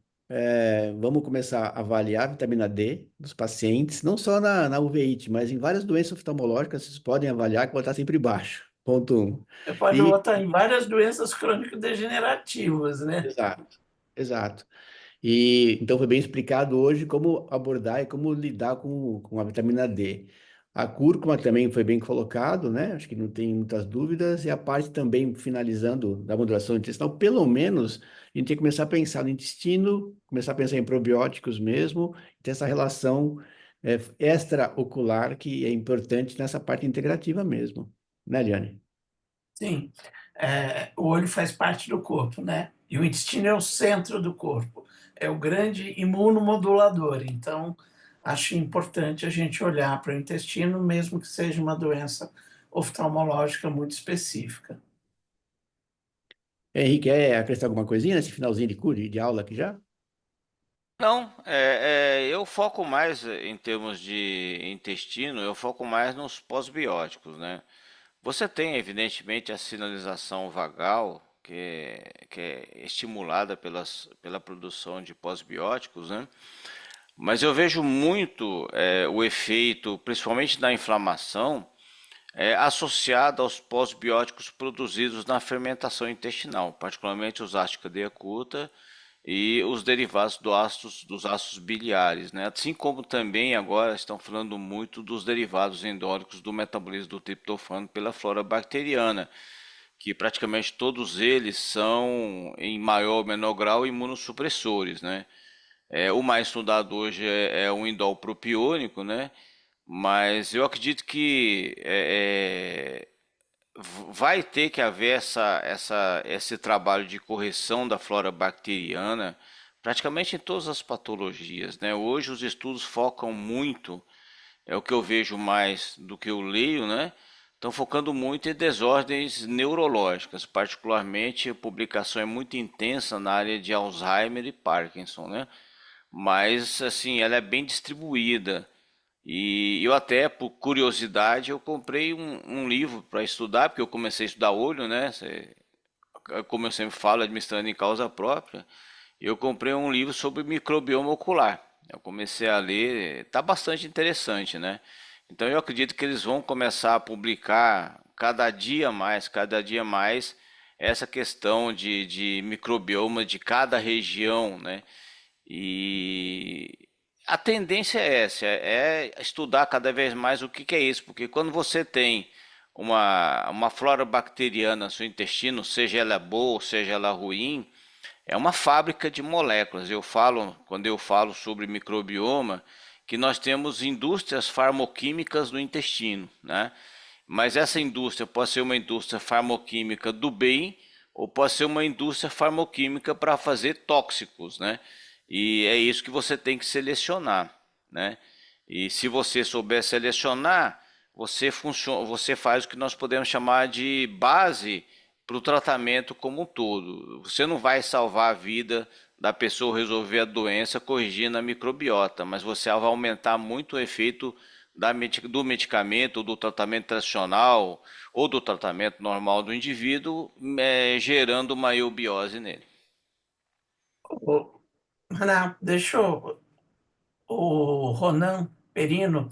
vamos começar a avaliar a vitamina D dos pacientes, não só na uveíte, mas em várias doenças oftalmológicas, vocês podem avaliar que vai estar sempre baixo. Ponto 1. Você pode E, botar em várias doenças crônico-degenerativas, né? exato, exato. E então foi bem explicado hoje como abordar e como lidar com a vitamina D. A cúrcuma também foi bem colocado, né? Acho que não tem muitas dúvidas. E a parte também, finalizando, da modulação intestinal, pelo menos a gente tem que começar a pensar no intestino, começar a pensar em probióticos mesmo, ter essa relação extraocular que é importante nessa parte integrativa mesmo. Né, Liane? Sim, o olho faz parte do corpo, né? E o intestino é o centro do corpo, é o grande imunomodulador. Então, acho importante a gente olhar para o intestino, mesmo que seja uma doença oftalmológica muito específica. Henrique, quer acrescentar alguma coisinha nesse finalzinho de aula aqui já? Não, eu foco mais em termos de intestino, eu foco mais nos pós-bióticos, né? Você tem, evidentemente, a sinalização vagal, que é estimulada pela produção de pós-bióticos, né? Mas eu vejo muito o efeito, principalmente na inflamação, associado aos pós-bióticos produzidos na fermentação intestinal, particularmente os ácidos de cadeia curta e os derivados dos ácidos biliares, né? Assim como também agora estão falando muito dos derivados endógenos do metabolismo do triptofano pela flora bacteriana, que praticamente todos eles são, em maior ou menor grau, imunossupressores, né? O mais estudado hoje é o indol propiônico, né? Mas eu acredito que vai ter que haver esse trabalho de correção da flora bacteriana praticamente em todas as patologias, né? Hoje os estudos focam muito, é o que eu vejo mais do que eu leio, né? Estão focando muito em desordens neurológicas, particularmente a publicação é muito intensa na área de Alzheimer e Parkinson, né? Mas assim, ela é bem distribuída. E eu até, por curiosidade, eu comprei um livro para estudar, porque eu comecei a estudar olho, né? Como eu sempre falo, administrando em causa própria, eu comprei um livro sobre microbioma ocular. Eu comecei a ler, tá bastante interessante, né? Então eu acredito que eles vão começar a publicar cada dia mais, essa questão de microbioma de cada região, né? E a tendência é essa, é estudar cada vez mais o que que é isso, porque quando você tem uma flora bacteriana no seu intestino, seja ela boa ou seja ela ruim, é uma fábrica de moléculas. Quando eu falo sobre microbioma, que nós temos indústrias farmoquímicas no intestino, né? Mas essa indústria pode ser uma indústria farmoquímica do bem ou pode ser uma indústria farmoquímica para fazer tóxicos, né? E é isso que você tem que selecionar, né? E se você souber selecionar, você faz o que nós podemos chamar de base para o tratamento como um todo. Você não vai salvar a vida da pessoa, resolver a doença corrigindo a microbiota, mas você vai aumentar muito o efeito do medicamento, do tratamento tradicional ou do tratamento normal do indivíduo, gerando uma eubiose nele. Ô, Renato, o Ronan Perino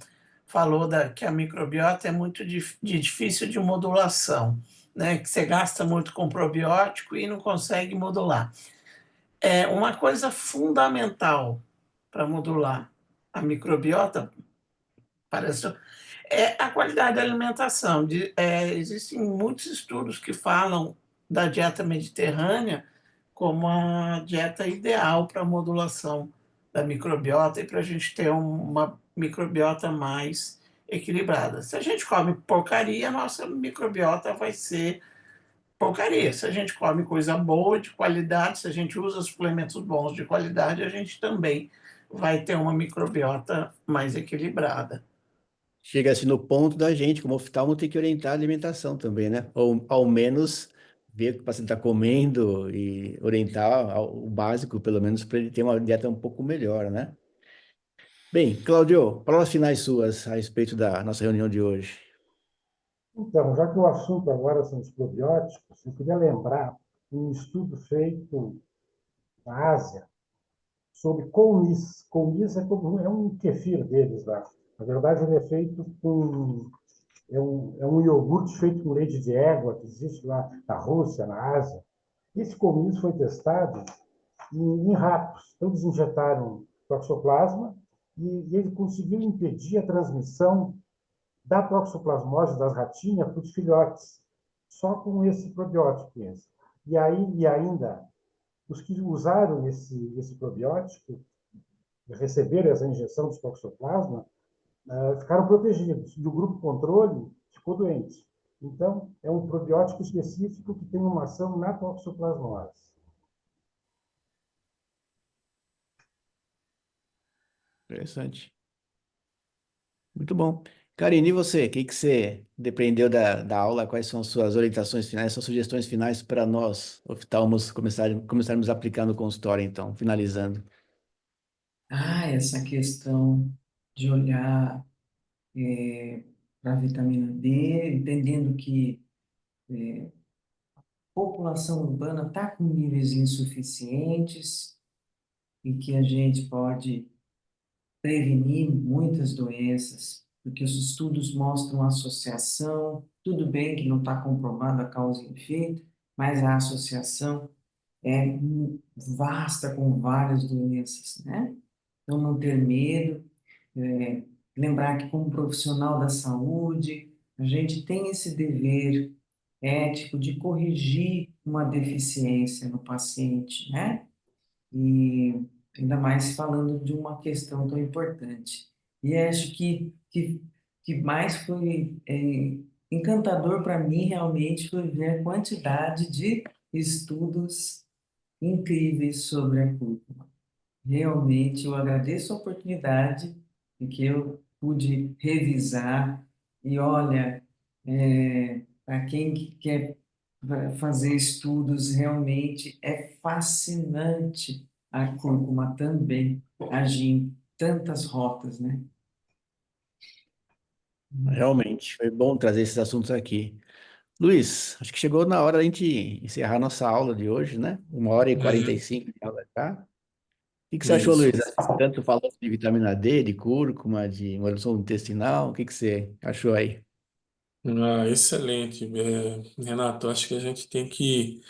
falou que a microbiota é muito difícil de modulação, né? Que você gasta muito com probiótico e não consegue modular. É uma coisa fundamental para modular a microbiota, parece, é a qualidade da alimentação. Existem muitos estudos que falam da dieta mediterrânea como a dieta ideal para a modulação da microbiota e para a gente ter uma microbiota mais equilibrada. Se a gente come porcaria, a nossa microbiota vai ser porcaria. Se a gente come coisa boa, de qualidade, se a gente usa suplementos bons de qualidade, a gente também vai ter uma microbiota mais equilibrada. Chega-se no ponto da gente, como oftalmo, ter que orientar a alimentação também, né? Ou ao menos ver o que o paciente está comendo e orientar o básico, pelo menos, para ele ter uma dieta um pouco melhor, né? Bem, Claudio, palavras finais suas a respeito da nossa reunião de hoje. Então, já que o assunto agora são os probióticos, eu queria lembrar um estudo feito na Ásia sobre coulis. Coulis é um kefir deles lá. Na verdade, ele é feito com... É um iogurte feito com leite de égua, que existe lá na Rússia, na Ásia. Esse coulis foi testado em ratos. Então, eles injetaram toxoplasma e ele conseguiu impedir a transmissão da toxoplasmose das ratinhas para os filhotes, só com esse probiótico. E ainda, os que usaram esse probiótico, receberam essa injeção de toxoplasma, ficaram protegidos. E o grupo controle ficou doente. Então, é um probiótico específico que tem uma ação na toxoplasmose. Interessante. Muito bom. Karine, e você? O que você depreendeu da aula? Quais são suas orientações finais, suas sugestões finais para nós, oftalmos, começarmos a aplicar no consultório, então, finalizando? Essa questão de olhar para a vitamina D, entendendo que a população urbana está com níveis insuficientes e que a gente pode prevenir muitas doenças, porque os estudos mostram associação, tudo bem que não está comprovada a causa e efeito, mas a associação é vasta com várias doenças, né? Então, não ter medo, é, lembrar que como profissional da saúde, a gente tem esse dever ético de corrigir uma deficiência no paciente, né? E ainda mais falando de uma questão tão importante. E acho que mais foi encantador para mim realmente foi ver a quantidade de estudos incríveis sobre a cúrcuma. Realmente eu agradeço a oportunidade em que eu pude revisar e olha, para quem que quer fazer estudos, realmente é fascinante a cúrcuma também agir em tantas rotas, né? Realmente, foi bom trazer esses assuntos aqui. Luiz, acho que chegou na hora da gente encerrar nossa aula de hoje, né? 1h45 de aula já. O que você achou, Isso. Luiz? Tanto falando de vitamina D, de cúrcuma, de modulação intestinal, o que você achou aí? Excelente. Renato, acho que a gente tem que,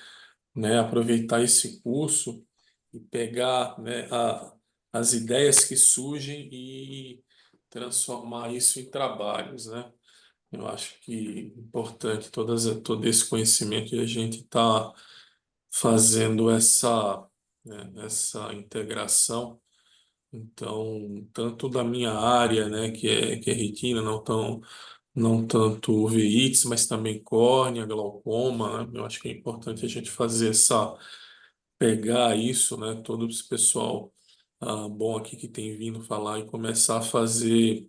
né, aproveitar esse curso e pegar, né, as ideias que surgem e transformar isso em trabalhos, né? Eu acho que é importante todo esse conhecimento e a gente está fazendo né, essa integração. Então, tanto da minha área, né, que é retina, não tanto uveites, mas também córnea, glaucoma, né? Eu acho que é importante a gente fazer pegar isso, né, todo esse pessoal bom aqui que tem vindo falar e começar a fazer,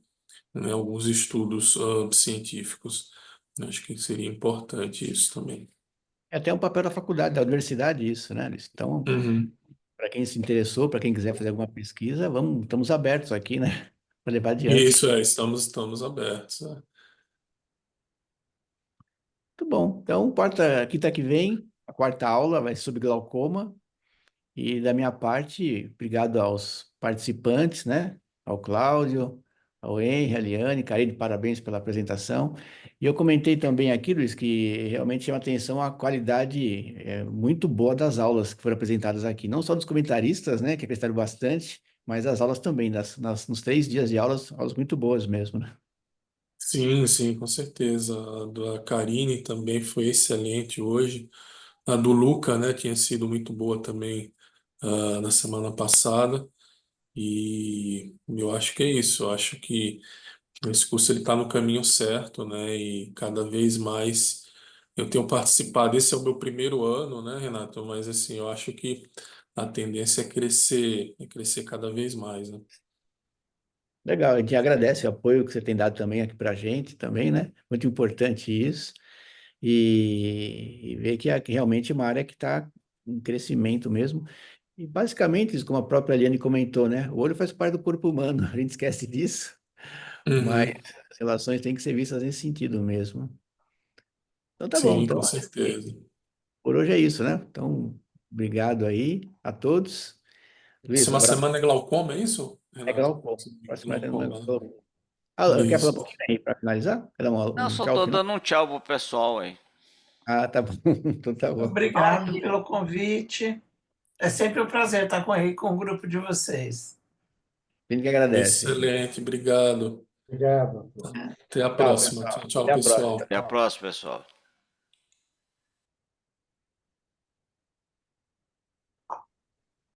né, alguns estudos científicos. Eu acho que seria importante isso também. É até um papel da faculdade, da universidade, isso, né, Alice? Então, Uhum. para quem se interessou, para quem quiser fazer alguma pesquisa, estamos abertos aqui, né, para levar adiante. Isso estamos abertos, né? Muito bom. Então, quinta que vem, a quarta aula vai ser sobre glaucoma. E da minha parte, obrigado aos participantes, né? Ao Cláudio, ao Henry, à Liane, Karine, parabéns pela apresentação. E eu comentei também aqui, Luiz, que realmente chama atenção a qualidade muito boa das aulas que foram apresentadas aqui. Não só dos comentaristas, né, que apresentaram bastante, mas as aulas também, nos 3 dias de aulas muito boas mesmo, né? Sim, sim, com certeza. A da Karine também foi excelente hoje. A do Luca, né, tinha sido muito boa também na semana passada. E eu acho que é isso. Eu acho que esse curso ele está no caminho certo, né? E cada vez mais eu tenho participado. Esse é o meu primeiro ano, né, Renato? Mas assim, eu acho que a tendência é crescer cada vez mais, né? Legal, a gente agradece o apoio que você tem dado também aqui para a gente, também, né? Muito importante isso. E ver que realmente é uma área que está em crescimento mesmo. E basicamente, isso como a própria Eliane comentou, né? O olho faz parte do corpo humano, a gente esquece disso, mas Uhum. as relações têm que ser vistas nesse sentido mesmo. Então tá bom, Sim, então com acho que certeza. por hoje é isso, né? Então, obrigado aí a todos. Luiz, um Próxima abraço. semana é glaucoma, é isso, É Renato? glaucoma. Próxima é Glaucoma, né? glaucoma. Ah, quer falar um Isso. pouquinho aí para finalizar? Quer dar Não, um só tchau tô final? dando um tchau pro pessoal aí. Ah, tá bom. Então tá bom. Obrigado pelo convite. É sempre um prazer estar aí com o grupo de vocês. A gente que agradece. Excelente, obrigado. Obrigado. Até a Tchau, próxima. pessoal. Tchau, tchau, Até a próxima. pessoal. Até a próxima, pessoal.